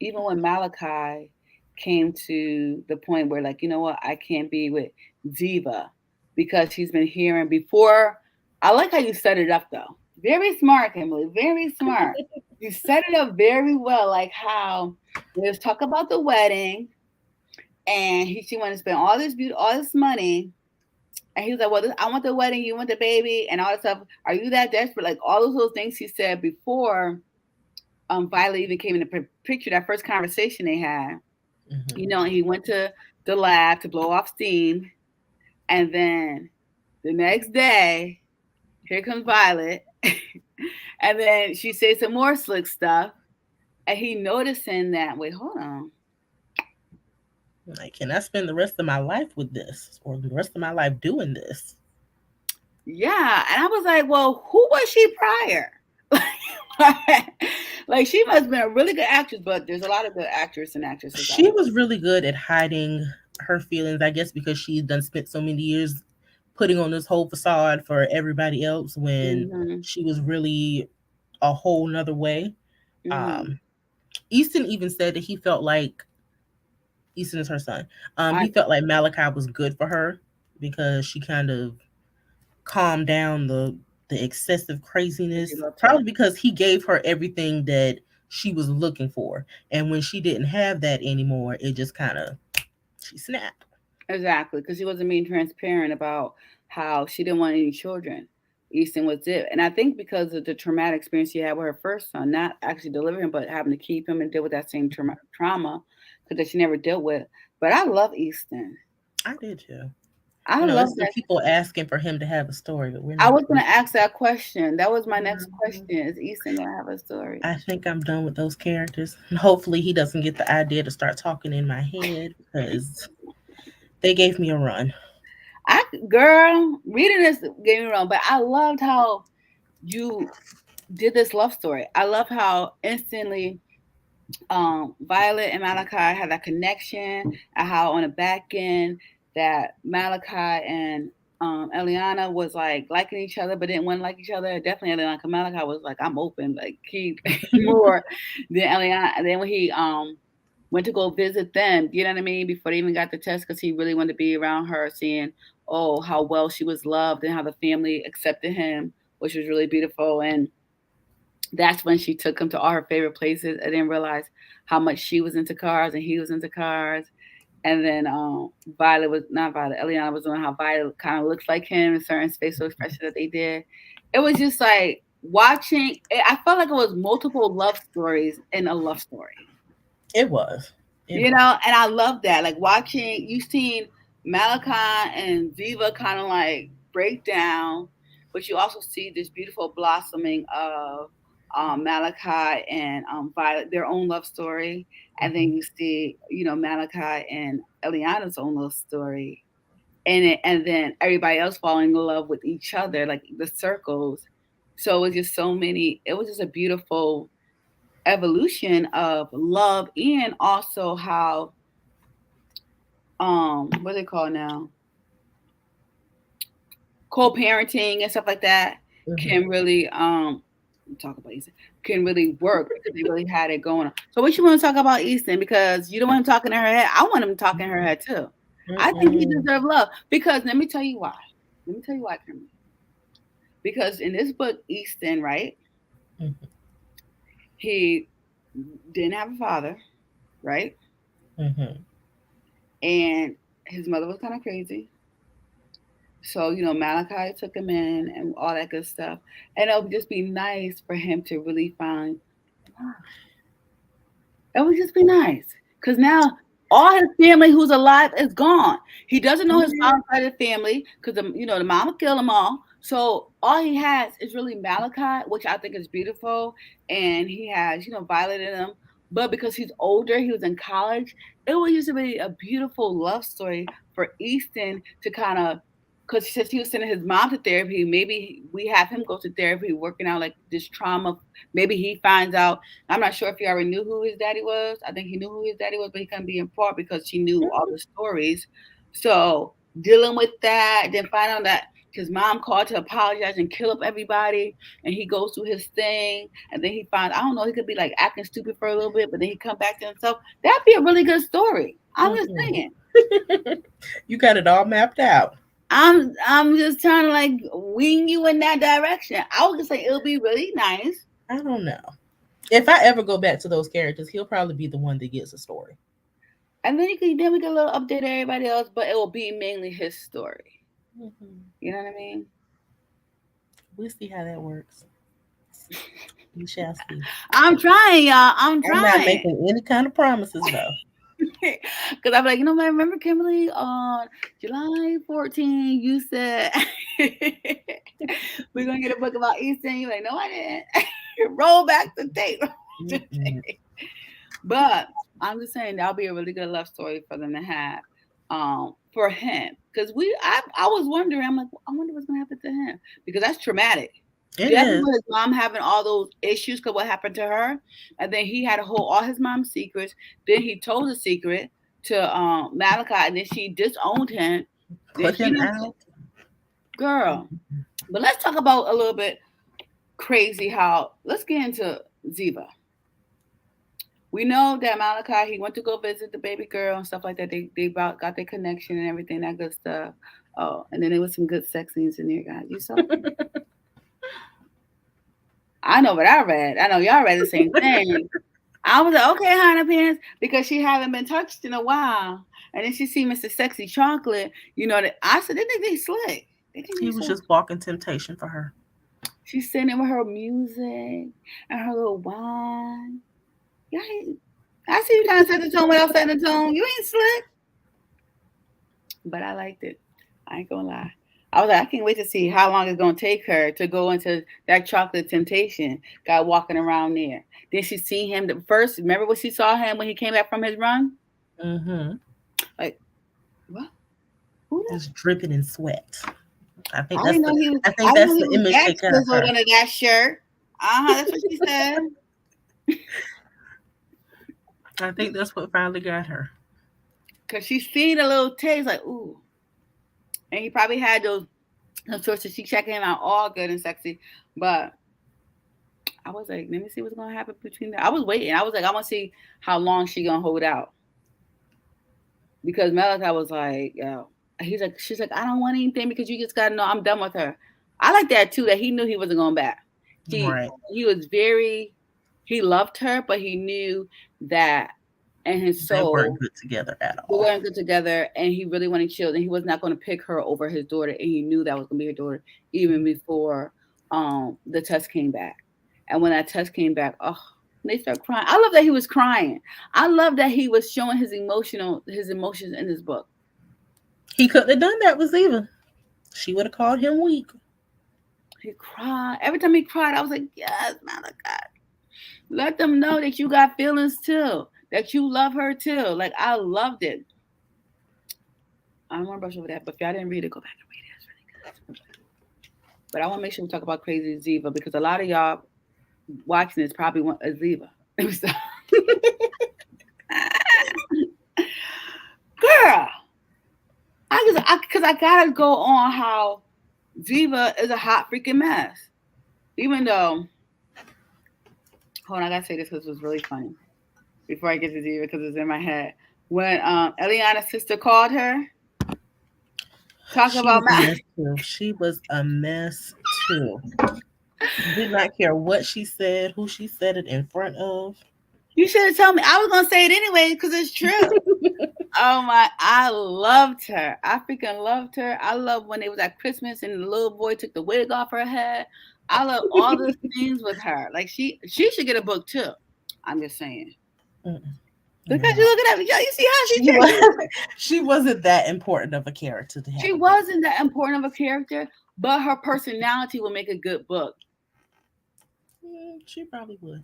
S1: even when Malachi came to the point where like, you know what, I can't be with Diva because he's been hearing before. I like how you set it up though. Very smart, Kimberly. Very smart. You set it up very well, like how let's talk about the wedding, and she wanted to spend all this money, and he was like, "Well, I want the wedding, you want the baby, and all this stuff. Are you that desperate?" Like all those little things he said before Violet even came in the picture. That first conversation they had,
S2: Mhm.
S1: and he went to the lab to blow off steam, and then the next day, here comes Violet, and then she said some more slick stuff, and he noticing that. Wait, hold on.
S2: Like, can I spend the rest of my life with this, or the rest of my life doing this?
S1: Yeah, and I was like, well, who was she prior? Like she must have been a really good actress, but there's a lot of good actors and actresses out
S2: She was really good at hiding her feelings, I guess, because she done spent so many years putting on this whole facade for everybody else
S1: here.
S2: when
S1: Hmm.
S2: she was really a whole nother way.
S1: Hmm.
S2: Um, Easton even said that he felt like Easton is her son.
S1: I
S2: He felt like Malachi was good for her because she kind of calmed down the excessive
S1: he
S2: craziness.
S1: loved her
S2: Probably because he gave her everything that she was looking for, and when she didn't have that anymore, it just kind of she snapped.
S1: exactly because he wasn't being transparent about how she didn't want any children. Easton was it, and I think because of the traumatic experience she had with her first son, not actually delivering, but having to keep him and deal with that same trauma because she never dealt with. But I love Easton.
S2: I did too.
S1: I
S2: It's
S1: love
S2: still
S1: that.
S2: people asking for him to have a story, but we're
S1: I
S2: not.
S1: was gonna ask that question. That was my next question. Is Easton gonna have a story?
S2: I think I'm done with those characters. And hopefully, he doesn't get the idea to start talking in my head because they gave me a run.
S1: I girl reading this, get me wrong, but I loved how you did this love story. I love how instantly Violet and Malachi had that connection, and how on the back end that Malachi and Eliana was like liking each other, but didn't want to like each other. Definitely Eliana, 'cause Malachi was like, "I'm open, like keep more." Than Eliana, and then when he went to go visit them, you know what I mean, before they even got the test, because he really wanted to be around her, seeing how well she was loved and how the family accepted him, which was really beautiful. And that's when she took him to all her favorite places. I didn't realize how much she was into cars and he was into cars. And then Violet was not Violet. Eliana was doing how Violet kind of looks like him and certain facial expressions that they did. It was just like watching. I felt like it was multiple love stories in a love story.
S2: It was. It
S1: You
S2: was.
S1: know, and I love that. Like watching, you seen Malachi and Ziva kind of like break down, but you also see this beautiful blossoming of Malachi and Violet, their own love story, and then
S2: Mhm.
S1: you see, Malachi and Eliana's own love story, and then everybody else falling in love with each other, like the circles. So it was just so many. It was just a beautiful evolution of love, and also how what they call now, co-parenting and stuff like that
S2: Mhm.
S1: can really talk about Easton, can really work because they really had it going on. So what you want to talk about Easton? Because you don't want him talking in her head. I want him talking in her head too. I think he
S2: Mm-mm.
S1: deserves love because let me tell you why. Let me tell you why, Kimberly. Because in this book, Easton, right,
S2: Mhm.
S1: he didn't have a father, right,
S2: Mhm.
S1: and his mother was kind of crazy. So, Malachi took him in and all that good stuff. And it would just be nice for him to really find love. It would just be nice. Because now all his family who's alive is gone. He doesn't know
S2: Oh
S1: his
S2: yeah.
S1: mom's side of the family because, the mom will kill them all. So all he has is really Malachi, which I think is beautiful. And he has, Violet in him. But because he's older, he was in college, it was just be a beautiful love story for Easton to kind of, because since he was sending his mom to therapy, maybe we have him go to therapy, working out like this trauma. Maybe he finds out. I'm not sure if he already knew who his daddy was. I think he knew who his daddy was, but he couldn't be in part because she knew all the stories. So dealing with that, then find out that his mom called to apologize and kill up everybody, and he goes through his thing, and then he finds, I don't know, he could be like acting stupid for a little bit, but then he come back to himself. That'd be a really good story. I'm just
S2: Mhm.
S1: saying.
S2: You got it all mapped out.
S1: I'm just trying to like wing you in that direction. I was just say it'll be really nice.
S2: I don't know. If I ever go back to those characters, he'll probably be the one that gets a story.
S1: And then we can a little update everybody else, but it will be mainly his story.
S2: Mhm.
S1: You know what I mean?
S2: We'll see how that works. We shall see.
S1: I'm trying, y'all. I'm
S2: I'm not
S1: trying.
S2: making any kind of promises though.
S1: Because I'm like, what? Remember Kimberly on July 14th, you said we're gonna get a book about Easton. You're like, no, I didn't. Roll back the tape.
S2: Mm-mm.
S1: But I'm just saying that'll be a really good love story for them to have. For him. Because I was wondering, I'm like, I wonder what's gonna happen to him. Because that's traumatic.
S2: It
S1: Definitely
S2: is.
S1: with his mom having all those issues because what happened to her. And then he had to hold all his mom's secrets. Then he told the secret to Malachi, and then she disowned him. Then
S2: Put
S1: she
S2: him
S1: done
S2: out.
S1: girl. But let's talk about a little bit crazy how let's get into Ziva. We know that Malachi, he went to go visit the baby girl and stuff like that. They about got their connection and everything, that good stuff. Oh, and then there was some good sex scenes in there, guys. You saw that? I know what I read. I know y'all read the same thing. I was like, okay, Hannah Pants, because she haven't been touched in a while. And then she see Mr. Sexy Chocolate, that I said, they think they slick. They think they
S2: He was
S1: so.
S2: just walking temptation for her.
S1: She's sitting with her music and her little wine. Yeah, I see you trying to set the tone without setting the tone. You ain't slick. But I liked it. I ain't gonna lie. I was like, I can't wait to see how long it's gonna take her to go into that chocolate temptation. Guy walking around there. Then she see him the first. Remember what she saw him when he came back from his run?
S2: Mm-hmm.
S1: Like, what? Who that?
S2: Just dripping in sweat. I think
S1: I
S2: that's
S1: didn't
S2: the
S1: know he was.
S2: I
S1: I
S2: think
S1: didn't know
S2: that's
S1: he
S2: the
S1: was
S2: image
S1: that
S2: they got of
S1: chiseled
S2: her.
S1: under that shirt. That's what she said.
S2: I think that's what finally got her.
S1: Cause she seen a little taste, like, ooh. And he probably had those sources. She checking him out all good and sexy. But I was like, let me see what's gonna happen between them. I was waiting. I was like, I want to see how long she gonna hold out. Because Malachi was like, yo, she's like, I don't want anything because you just gotta know I'm done with her. I like that too, that he knew he wasn't going back. She
S2: Right.
S1: he was very he loved her, but he knew that in his
S2: They weren't
S1: soul
S2: good together at
S1: they
S2: all.
S1: weren't good together and he really wanted children. He was not gonna pick her over his daughter, and he knew that was gonna be her daughter even before the test came back. And when that test came back, oh, they start crying. I love that he was crying. I love that he was showing his emotions in this book.
S2: He couldn't have done that with Ziva. She would have called him weak.
S1: He cried. Every time he cried, I was like, yes, Malachi. Let them know that you got feelings too. That you love her too. Like I loved it. I don't want to brush over that, but if y'all didn't read it, go back and read it. It's really good. But I want to make sure we talk about Crazy Ziva because a lot of y'all watching this probably want a Ziva. So, girl, I gotta go on how Ziva is a hot freaking mess. Even though, hold on, I gotta say this because it was really funny. Before I get to Ziva because it's in my head. When Eliana's sister called her, talk
S2: She
S1: about
S2: was a mess too. She was a mess too. Did not care what she said, who she said it in front of.
S1: you should have told me. I was gonna say it anyway because it's true. Oh my, I loved her. I freaking loved her. I love when it was at Christmas and the little boy took the wig off her head. I love all the scenes with her. Like she should get a book too. I'm just saying.
S2: Mm-mm,
S1: Look at
S2: no.
S1: you looking at me. Yo, you see how she
S2: She
S1: treated
S2: was
S1: me?
S2: she wasn't that important of a character to
S1: She
S2: have a book.
S1: wasn't that important of a character, but her personality will make a good book.
S2: She probably would.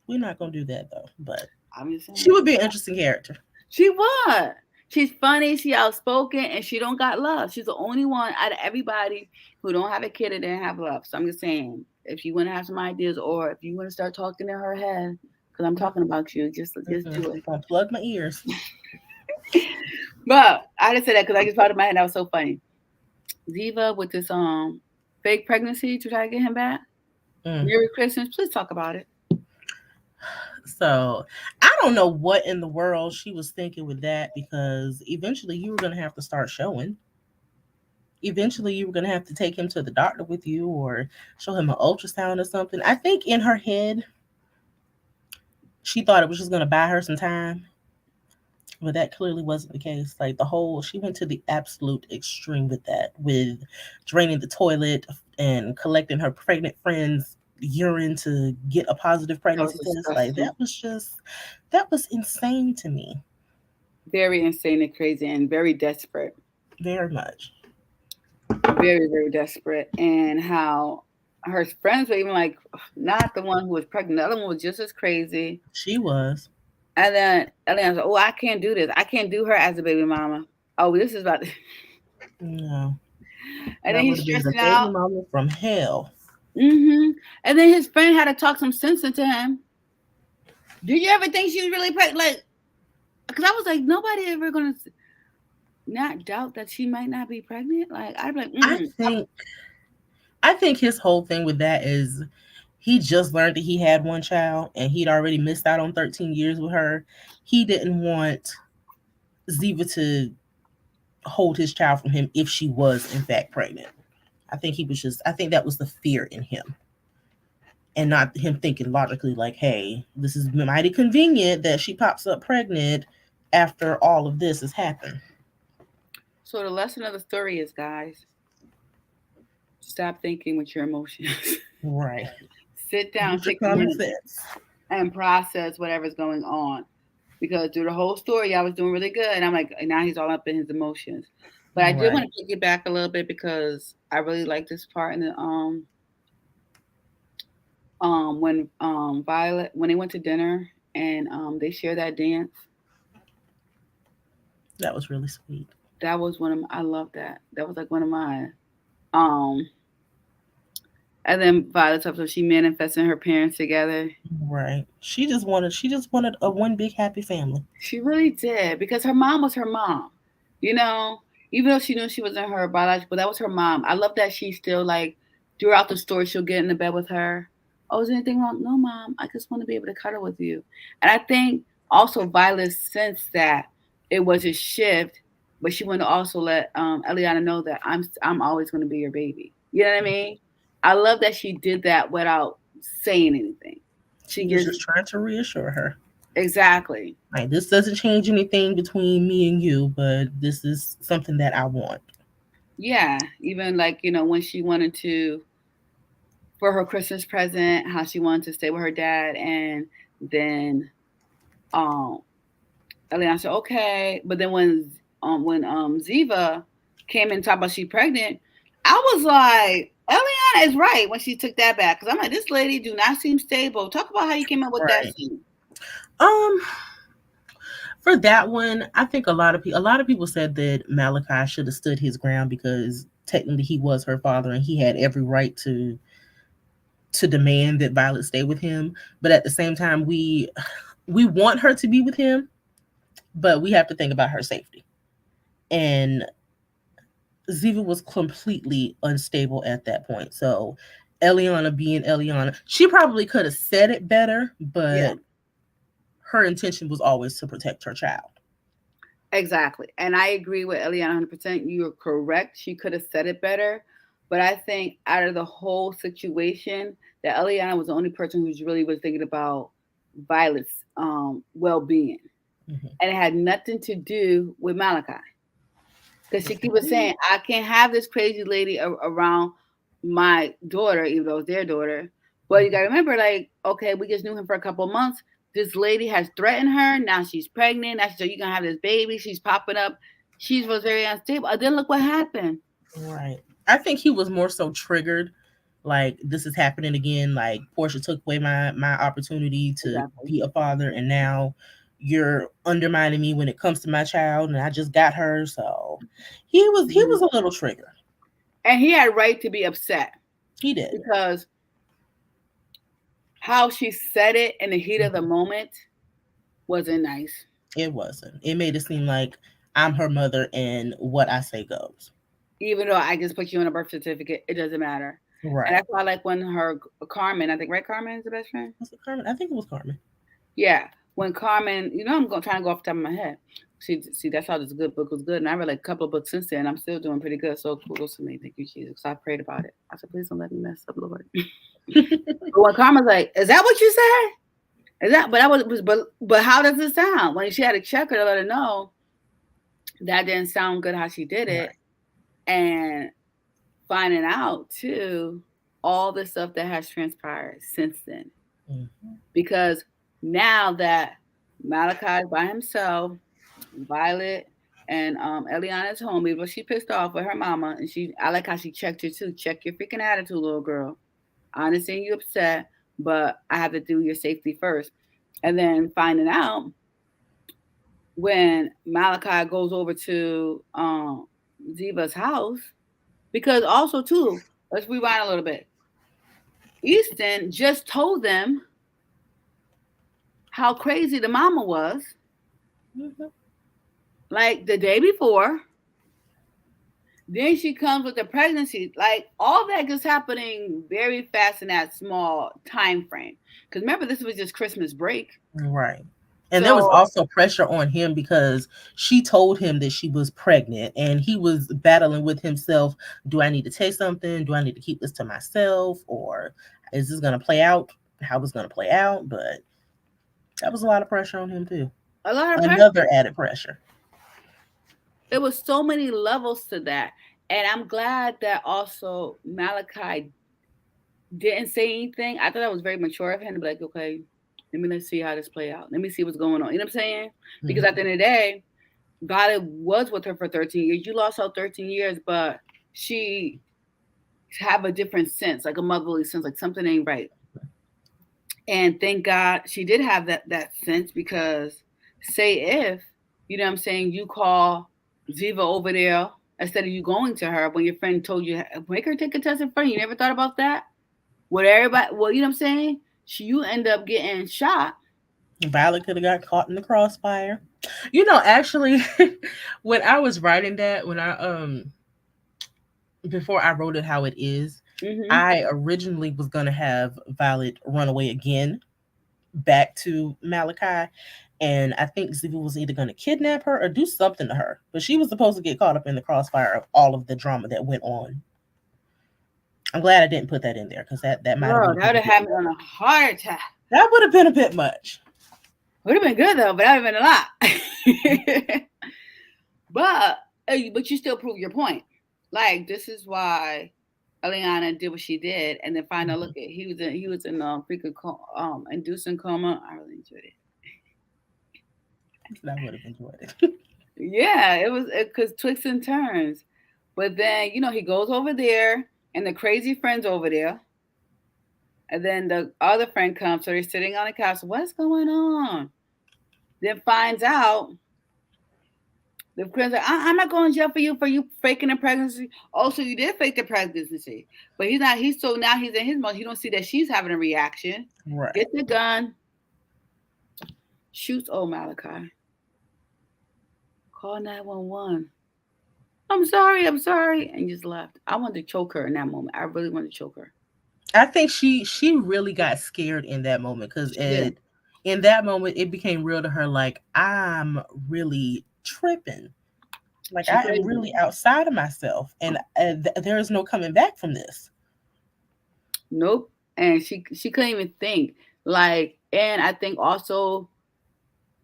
S2: We're not gonna do that though, but
S1: I'm just
S2: she
S1: saying.
S2: would be an interesting character.
S1: She was. She's funny, she outspoken, and she don't got love. She's the only one out of everybody who don't have a kid and didn't have love. So I'm just saying, if you want to have some ideas or if you want to start talking in her head, because I'm talking about you, just
S2: Mm-mm.
S1: do it.
S2: Gonna plug my ears.
S1: But I just said that because I just thought in my head that was so funny. Ziva with this fake pregnancy to try to get him back.
S2: Mm.
S1: Merry Christmas. Please talk about it.
S2: So I don't know what in the world she was thinking with that because eventually you were gonna have to start showing. Eventually you were gonna have to take him to the doctor with you or show him an ultrasound or something. I think in her head she thought it was just gonna buy her some time, but that clearly wasn't the case. Like the whole, she went to the absolute extreme with that, with draining the toilet and collecting her pregnant friend's urine to get a positive
S1: That was
S2: pregnancy test. Like
S1: disgusting.
S2: that was insane to me,
S1: Very insane and crazy and very desperate.
S2: very much.
S1: Very, very desperate. And how her friends were even like, not the one who was pregnant, the other one was just as crazy.
S2: She was.
S1: And then Eliana's like, oh, I can't do this. I can't do her as a baby mama. Oh, this is about
S2: No,
S1: and then
S2: that would
S1: he's
S2: have been the
S1: stressing
S2: baby
S1: out.
S2: mama from hell.
S1: And then his friend had to talk some sense into him. Do you ever think she was really pregnant? Like, because I was like, nobody ever gonna not doubt that she might not be pregnant. Like, I'd be like,
S2: I
S1: mm-mm.
S2: think I think his whole thing with that is he just learned that he had one child and he'd already missed out on 13 years with her. He didn't want Ziva to hold his child from him if she was in fact pregnant. I think that was the fear in him and not him thinking logically like, hey, this is mighty convenient that she pops up pregnant after all of this has happened.
S1: So the lesson of the story is, guys, stop thinking with your emotions.
S2: Right.
S1: Sit down,
S2: Use your
S1: take a
S2: common
S1: minute,
S2: sense.
S1: and process whatever's going on. Because through the whole story, I was doing really good, and I'm like, now he's all up in his emotions. But I did want
S2: Right.
S1: to take it back a little bit because I really like this part in the when Violet when they went to dinner and they shared that dance.
S2: That was really sweet.
S1: That was one of my, I love that. That was like one of my um And then Violet talks about she manifesting her parents together.
S2: Right. She just wanted a one big happy family.
S1: She really did because her mom was her mom, you know. Even though she knew she wasn't her biological, that was her mom. I love that she still like throughout the story she'll get in the bed with her. Oh, is there anything wrong? No, mom. I just want to be able to cuddle with you. And I think also Violet sensed that it was a shift, but she wanted to also let Eliana know that I'm always going to be your baby. You know what I mean? I love that she did that without saying anything.
S2: She
S1: She
S2: was
S1: just
S2: just trying to reassure her.
S1: exactly.
S2: Like, this doesn't change anything between me and you, but this is something that I want.
S1: Yeah, even like, when she wanted to for her Christmas present, how she wanted to stay with her dad and then um Eliana said, okay. But then when Ziva came and talked about she pregnant, I was like, Eliana is right when she took that back. Cause I'm like, this lady do not seem stable. Talk about how you came up with that
S2: Right.
S1: scene.
S2: Um, for that one, I think a lot of people said that Malachi should have stood his ground because technically he was her father and he had every right to demand that Violet stay with him. But at the same time, we want her to be with him, but we have to think about her safety. And Ziva was completely unstable at that point. So Eliana being Eliana, she probably could have said it better,
S1: Yeah.
S2: but her intention was always to protect her child.
S1: Exactly. And I agree with Eliana 100%. You're correct. She could have said it better. But I think out of the whole situation, that Eliana was the only person who's really was thinking about Violet's well being.
S2: Mhm.
S1: And it had nothing to do with Malachi. Because she keep was
S2: Mhm.
S1: saying, I can't have this crazy lady around my daughter, even though it's their daughter. But you got to remember, like, okay, we just knew him for a couple of months. This lady has threatened her. Now she's pregnant. Now she's like, you're going to have this baby. She's popping up. She was very unstable. And then look what happened.
S2: Right. I think he was more so triggered, like this is happening again. Like Portia took away my opportunity to
S1: Exactly.
S2: be a father, and now you're undermining me when it comes to my child, and I just got her. So he was
S1: Mhm.
S2: a little triggered.
S1: And he had right to be upset
S2: He did.
S1: because how she said it in the heat of the
S2: Mhm.
S1: moment wasn't nice.
S2: It wasn't. It made it seem like I'm her mother, and what I say goes.
S1: Even though I just put you on a birth certificate, it doesn't matter. And
S2: Right.
S1: that's why, like, when her Carmen, I think, right, Carmen is the best friend.
S2: Was it Carmen? I think it was Carmen.
S1: Yeah, when Carmen, I'm going trying to go off the top of my head. See, that's how this good book was good, and I read like a couple of books since then. I'm still doing pretty good. So kudos to me. Thank you, Jesus. I prayed about it. I said, please don't let me mess up, Lord. But when Carmen's like, "Is that what you said? Is that?" But I was, but how does it sound? When she had to check her to let her know that didn't sound good how she did it,
S2: Right.
S1: and finding out too all the stuff that has transpired since then.
S2: Mhm.
S1: Because now that Malachi is by himself, Violet and Eliana's home, even though she pissed off with her mama, and I like how she checked her too. Check your freaking attitude, little girl. I understand you upset, but I have to do your safety first. And then finding out when Malachi goes over to Ziva's house, because also too, let's rewind a little bit. Easton just told them how crazy the mama was,
S2: Mhm.
S1: like the day before. Then she comes with the pregnancy, like all that just happening very fast in that small time frame. Because remember, this was just Christmas break,
S2: Right. And there was
S1: so
S2: also pressure on him because she told him that she was pregnant and he was battling with himself. Do I need to say something? Do I need to keep this to myself? Or is this going to play out how it's going to play out? But that was a lot of pressure on him, too.
S1: a lot of pressure.
S2: Another added pressure.
S1: There was so many levels to that, and I'm glad that also Malachi didn't say anything. I thought that was very mature of him to be like, okay, let's see how this play out. Let me see what's going on. You know what I'm saying? Because at
S2: Mhm.
S1: the end of the day, God was with her for 13 years. You lost her 13 years, but she have a different sense, like a motherly sense, like something ain't right. And thank God she did have that sense because say if, you know what I'm saying, you call Ziva over there instead of you going to her when your friend told you make her take a test in front. You never thought about that? What everybody, well, you know what I'm saying? You end up getting shot.
S2: Violet could have got caught in the crossfire. Actually, when I was writing that, when I before I wrote it how it is,
S1: Hmm.
S2: I originally was gonna have Violet run away again back to Malachi. And I think Ziva was either going to kidnap her or do something to her. But she was supposed to get caught up in the crossfire of all of the drama that went on. I'm glad I didn't put that in there because that might have
S1: Girl,
S2: would have
S1: that
S2: been
S1: would
S2: a
S1: have
S2: bit
S1: had me
S2: much.
S1: on a heart attack.
S2: That would have been a bit much.
S1: Would have been good though, but that would have been a lot. but but you still prove your point. Like this is why Eliana did what she did, and then find out.
S2: Mhm.
S1: Look at he was in freaking inducing coma. I really enjoyed it.
S2: I would have enjoyed it.
S1: Yeah, it was because twists and turns. But then he goes over there, and the crazy friend's over there, and then the other friend comes. So they're sitting on the couch. What's going on? Then finds out the friend's like, I'm not going to jail for you faking a pregnancy. Also, you did fake the pregnancy, but he's not. He's so now he's in his mode. He don't see that she's having a reaction.
S2: Right.
S1: Gets the gun, shoots old Malachi. Call 911. I'm sorry, and just left. I wanted to choke her in that moment. I really wanted to choke her.
S2: I think she really got scared in that moment because
S1: She did.
S2: it in that moment it became real to her. Like I'm really tripping. Like
S1: She
S2: I am
S1: crazy.
S2: really outside of myself, and there is no coming back from this.
S1: Nope. And she couldn't even think. Like, and I think also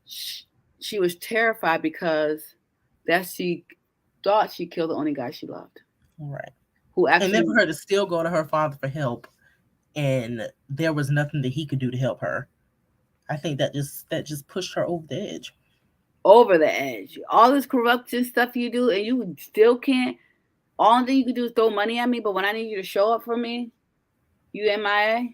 S1: she, she was terrified because that she thought she killed the only guy she loved,
S2: Right.
S1: who
S2: And then for
S1: actually
S2: her to still go to her father for help, and there was nothing that he could do to help her. I think that just pushed her over the edge.
S1: over the edge. All this corruption stuff you do, and you still can't. All thing you can do is throw money at me, but when I need you to show up for me, you MIA.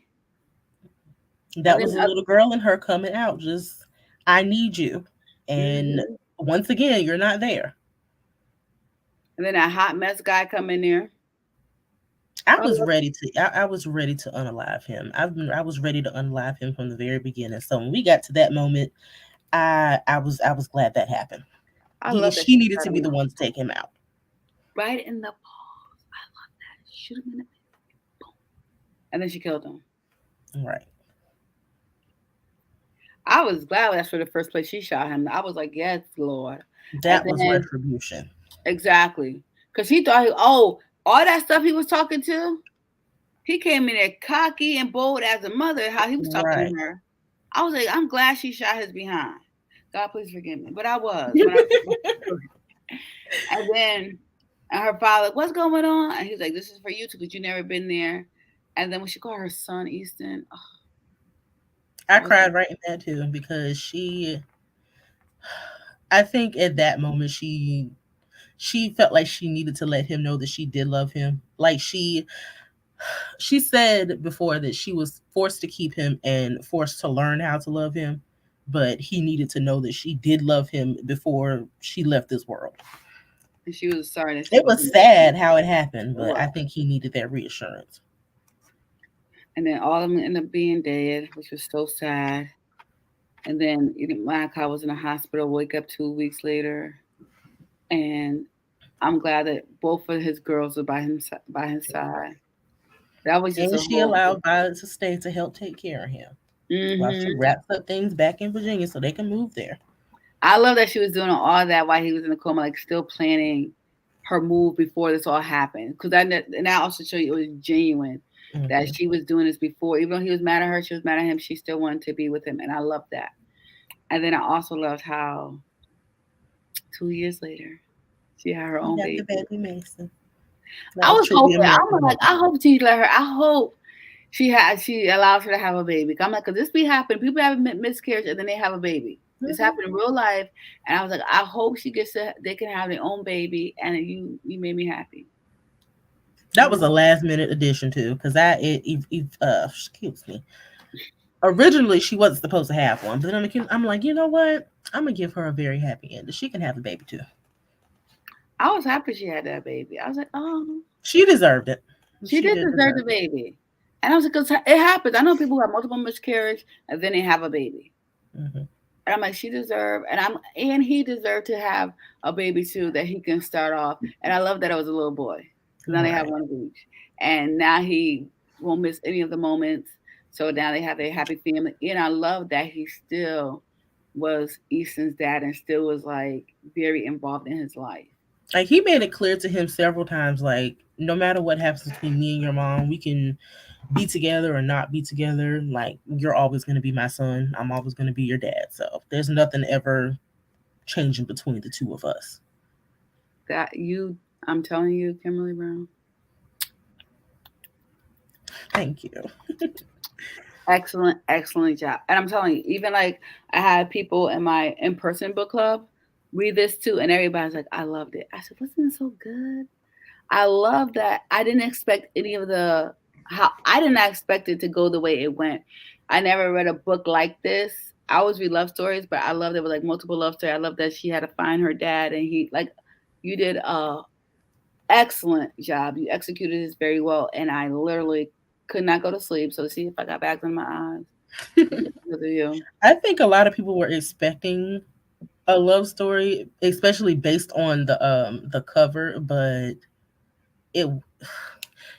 S1: And
S2: That
S1: then
S2: was a little girl in her coming out. Just I need you, and
S1: mhm.
S2: once again, you're not there.
S1: And then that hot mess guy come in there.
S2: I
S1: I
S2: was
S1: love
S2: ready to. I was ready to unalive him. I was ready to unalive him from the very beginning. So when we got to that moment, I was glad that happened.
S1: I love that
S2: She
S1: she
S2: needed
S1: cut
S2: to be
S1: him
S2: the
S1: off
S2: one to take him out.
S1: right in the balls. I love that. Shoot him in the boom, and then she killed him.
S2: Right.
S1: I was glad that's for the first place she shot him. I was like, yes, Lord. And
S2: That was
S1: then
S2: retribution.
S1: exactly, because he thought, all that stuff he was talking to, he came in there cocky and bold as a mother. How he was talking
S2: Right.
S1: to her, I was like, I'm glad she shot his behind. God, please forgive me, but I was when I. And then and her father, what's going on? And he's like, this is for you too, because you never been there. And then when she called her son Easton, oh,
S2: I
S1: I was like,
S2: cried right in that too because I think at that moment she felt like she needed to let him know that she did love him. Like she said before that she was forced to keep him and forced to learn how to love him, but he needed to know that she did love him before she left this world.
S1: and she was sorry that she
S2: It was
S1: wasn't.
S2: sad how it happened,
S1: It
S2: but
S1: was.
S2: I think he needed that reassurance.
S1: And then all of them ended up being dead, which was so sad. And then Malachi was in the hospital, wake up 2 weeks later. And I'm glad that both of his girls were by his side. That was just
S2: And
S1: a
S2: she
S1: whole.
S2: allowed Violet to stay to help take care of him while she
S1: Hmm.
S2: wraps up things back in Virginia so they can move there.
S1: I love that she was doing all that while he was in the coma, like still planning her move before this all happened. Because and that also showed you it was genuine that
S2: Hmm.
S1: she was doing this before. Even though he was mad at her, she was mad at him. She still wanted to be with him, and I love that. And then I also loved how 2 years later she had her
S2: You
S1: own
S2: got the
S1: baby.
S2: baby Mason.
S1: I
S2: That was
S1: was
S2: truly
S1: hoping.
S2: American
S1: I'm like,
S2: love.
S1: I hope she let her. I hope she allows her to have a baby. I'm like, cause this be happening. People have miscarriage and then they have a baby. This
S2: Hmm.
S1: happened in real life, and I was like, I hope she gets to. They can have their own baby, and you made me happy.
S2: That was
S1: Mhm.
S2: a last minute addition too, because excuse me. Originally, she wasn't supposed to have one, but I'm like, you know what? I'm gonna give her a very happy ending. She can have a baby too.
S1: I was happy she had that baby. I was like, oh,
S2: She deserved it.
S1: she
S2: She
S1: did
S2: did
S1: deserve
S2: deserve
S1: the
S2: it.
S1: baby. And I was like, 'cause it happens. I know people who have multiple miscarriage and then they have a baby.
S2: Hmm.
S1: And I'm like, she deserved, and he deserved to have a baby too that he can start off. And I love that it was a little boy because now they have
S2: Right.
S1: one of each, and now he won't miss any of the moments. So now they have a happy family, and I love that he still was Easton's dad and still was like very involved in his life.
S2: Like he made it clear to him several times, like no matter what happens between me and your mom, we can be together or not be together. Like you're always going to be my son. I'm always going to be your dad. So there's nothing ever changing between the two of us.
S1: That you, I'm telling you, Kimberly Brown,
S2: Thank you.
S1: excellent, excellent job. And I'm telling you, even like I had people in my in-person book club read this too, and everybody's like, I loved it. I said, wasn't it so good? I love that. I didn't expect any of the how I did not expect it to go the way it went. I never read a book like this. I always read love stories, but I love there were like multiple love stories. I love that she had to find her dad, and he like you did a excellent job. You executed this very well, and I literally could not go to sleep. So to see if I got bags in my eyes because of you.
S2: I think a lot of people were expecting a love story, especially based on the cover, but it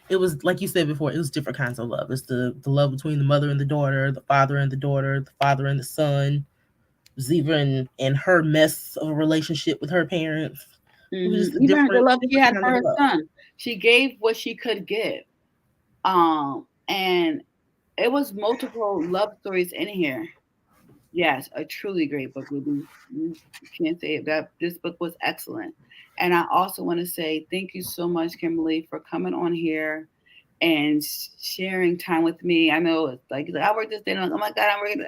S2: it was like you said before, it was different kinds of love. It's the love between the mother and the daughter, the father and the daughter, the father and the son. Ziva and her mess of a relationship with her parents. It was just a
S1: Even the love she
S2: different
S1: had
S2: kind
S1: for
S2: of
S1: her
S2: love.
S1: son, she gave what she could give. And it was multiple love stories in here. Yes, a truly great book. We can't say it, that this book was excellent. And I also want to say thank you so much, Kimberly, for coming on here and sharing time with me. I know it's like I worked this day, and I'm like, oh my God, I'm working.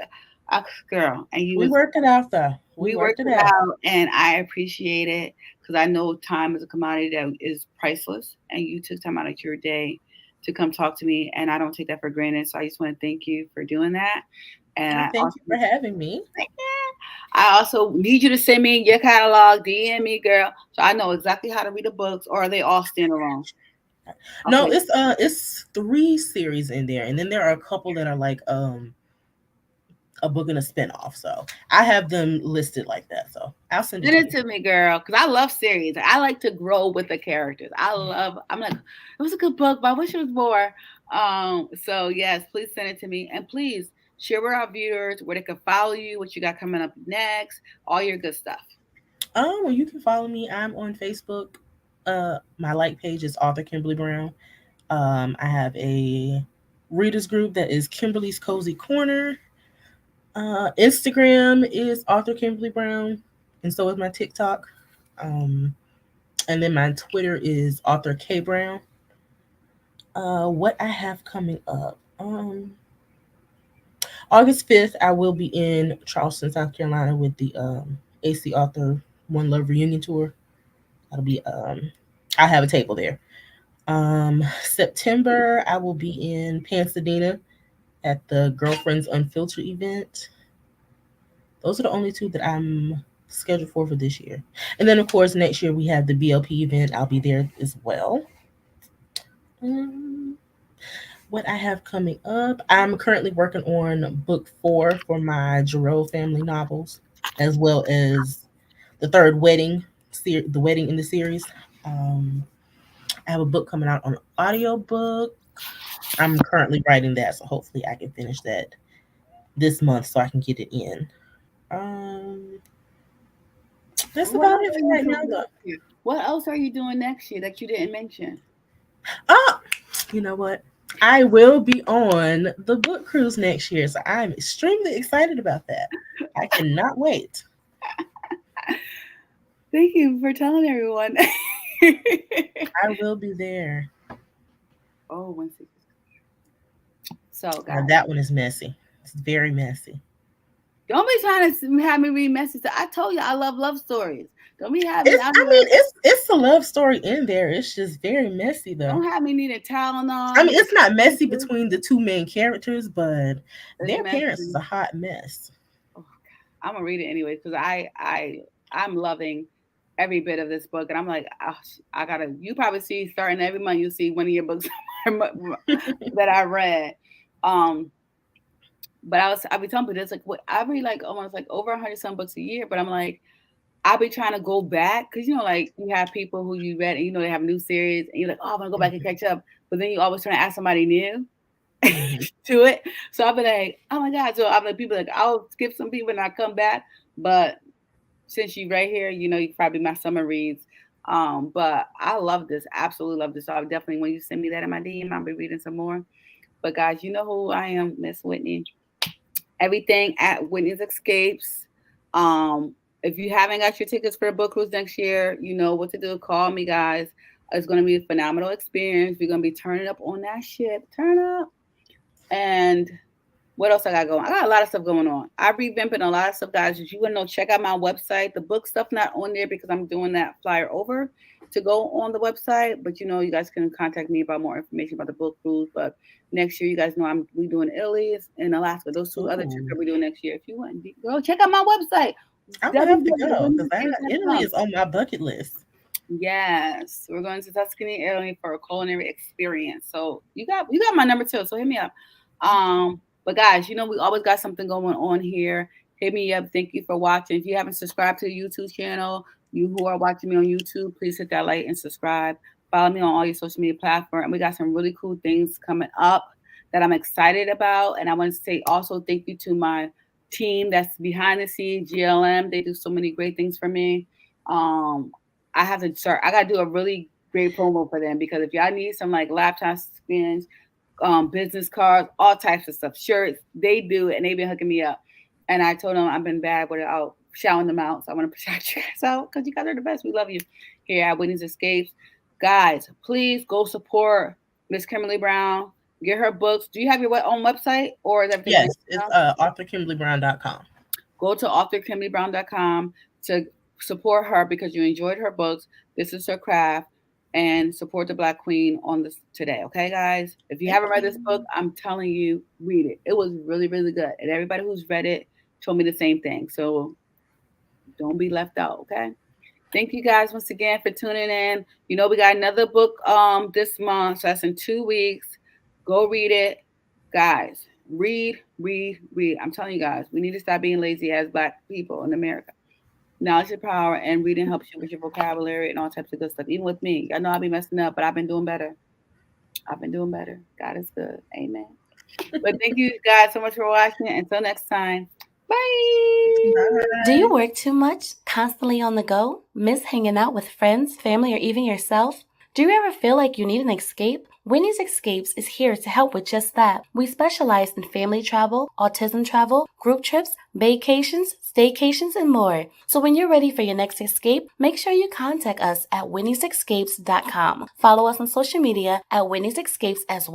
S1: Girl, and you
S2: We
S1: was
S2: worked it out though. We
S1: we
S2: worked
S1: worked
S2: it
S1: it
S2: out.
S1: out, and I appreciate it because I know time is a commodity that is priceless, and you took time out of your day to come talk to me, and I don't take that for granted. So I just want to thank you for doing that. And
S2: I thank you for having me.
S1: I also need you to send me your catalog, DM me, girl, so I know exactly how to read the books, or are they all standalone?
S2: No,
S1: Okay.
S2: it's three series in there, and then there are a couple that are like a book and a spinoff. So I have them listed like that. So I'll send it
S1: Send
S2: to
S1: it
S2: you.
S1: to me, girl, because I love series. I like to grow with the characters. I'm like, it was a good book, but I wish it was more. So yes, please send it to me. And please share with our viewers where they can follow you, what you got coming up next, all your good stuff.
S2: Well, you can follow me. I'm on Facebook. My like page is Author Kimberly Brown. I have a readers group that is Kimberly's Cozy Corner. Instagram is Author Kimberly Brown, and so is my TikTok. Um, and then my Twitter is Author K Brown. What I have coming up? August 5th, I will be in Charleston, South Carolina, with the AC Author One Love Reunion Tour. That'll be I have a table there. September, I will be in Pasadena at the Girlfriends Unfiltered event. Those are the only two that I'm scheduled for this year. And then, of course, next year we have the BLP event. I'll be there as well. Um, what I have coming up, I'm currently working on book 4 for my Jarrell family novels, as well as the third wedding, the wedding in the series. Um, I have a book coming out on audiobook. I'm currently writing that, so hopefully I can finish that this month so I can get it in. Um, that's
S1: What
S2: about
S1: else
S2: it
S1: are
S2: for
S1: you
S2: right now,
S1: doing
S2: though.
S1: next year? What else are you doing next year that you didn't mention?
S2: Oh, you know what? I will be on the book cruise next year, so I'm extremely excited about that. I cannot wait.
S1: Thank you for telling everyone.
S2: I will be there.
S1: Oh, one second. So,
S2: Now
S1: guys,
S2: that one is messy. It's very messy.
S1: don't be trying to have me read messages. I told you I love love stories. Don't be having
S2: It's
S1: out
S2: I mean
S1: here.
S2: it's a love story in there. It's just very messy though.
S1: Don't have me needing
S2: I
S1: Tylenol.
S2: mean, it's not messy between the two main characters, but
S1: It's
S2: their parents is
S1: messy.
S2: a hot mess.
S1: Oh, I'm gonna read it anyway because I'm loving every bit of this book, and I'm like, oh, I gotta. You probably see starting every month. You'll see one of your books. that I read. Um, but I be telling people it's like what I read like almost like over 100 some books a year. But I'm like I be trying to go back because like you have people who you read and they have new series and you're like, oh, I'm gonna go back and catch up. But then you always trying to ask somebody new
S2: Mhm.
S1: to it. So I'll be like, oh my God. So I'm like people like I'll skip some people and I come back. But since you right here, you probably my summer reads. But I love this, absolutely love this. So I'll definitely when you send me that in my DM, I'll be reading some more. But guys, you know who I am, Miss Whitney. Everything at Whitney's Escapes. Um, if you haven't got your tickets for the book cruise next year, you know what to do. Call me, guys. It's going to be a phenomenal experience. We're going to be turning up on that ship. Turn up. And what else I got going? I got a lot of stuff going on. I'm revamping a lot of stuff, guys. If you want to know, check out my website. The book stuff not on there because I'm doing that flyer over to go on the website. But you guys can contact me about more information about the book cruise. But next year, you guys know we doing Italy and Alaska. Those two other trips
S2: Ooh,
S1: that we're doing next year. If you want, girl, check out my website.
S2: I would have to go because Italy
S1: www.wintersescapes.com.
S2: is on my bucket list.
S1: Yes, we're going to Tuscany, Italy for a culinary experience. So you got my number too. So hit me up. But guys, we always got something going on here. Hit me up. Thank you for watching. If you haven't subscribed to the YouTube channel, you who are watching me on YouTube, please hit that like and subscribe. Follow me on all your social media platforms. And we got some really cool things coming up that I'm excited about. And I want to say also thank you to my team that's behind the scenes, GLM. They do so many great things for me. Um, I have to start. I got to do a really great promo for them because if y'all need some like laptop screens, business cards, all types of stuff, shirts, they do, and they've been hooking me up. And I told them I've been bad without shouting them out, so I want to shout you guys out because you guys are the best. We love you here at Whitney's Escapes, guys. Please go support Miss Kimberly Brown. Get her books. Do you have your own website or is everything on
S2: Yes,
S1: your
S2: it's
S1: account?
S2: authorkimberlybrown.com.
S1: Go to authorkimberlybrown.com to support her because you enjoyed her books. This is her craft. And support the Black Queen on this today. Okay, guys? If you
S2: Thank
S1: haven't read this book,
S2: you.
S1: I'm telling you, read it. It was really, really good. And everybody who's read it told me the same thing. So don't be left out, okay? Thank you guys once again for tuning in. We got another book this month. So that's in 2 weeks. Go read it. Guys, read, read, read. I'm telling you guys, we need to stop being lazy as Black people in America. Knowledge is power, and reading helps you with your vocabulary and all types of good stuff. Even with me, I know I'll be messing up, but I've been doing better. I've been doing better. God is good. Amen. But thank you guys so much for watching. Until next time, bye.
S3: Do you
S2: Bye.
S3: work too much, constantly on the go, miss hanging out with friends, family, or even yourself? Do you ever feel like you need an escape? Winnie's Escapes is here to help with just that. We specialize in family travel, autism travel, group trips, vacations, staycations, and more. So when you're ready for your next escape, make sure you contact us at winniesescapes.com. Follow us on social media at Winnie's Escapes as well.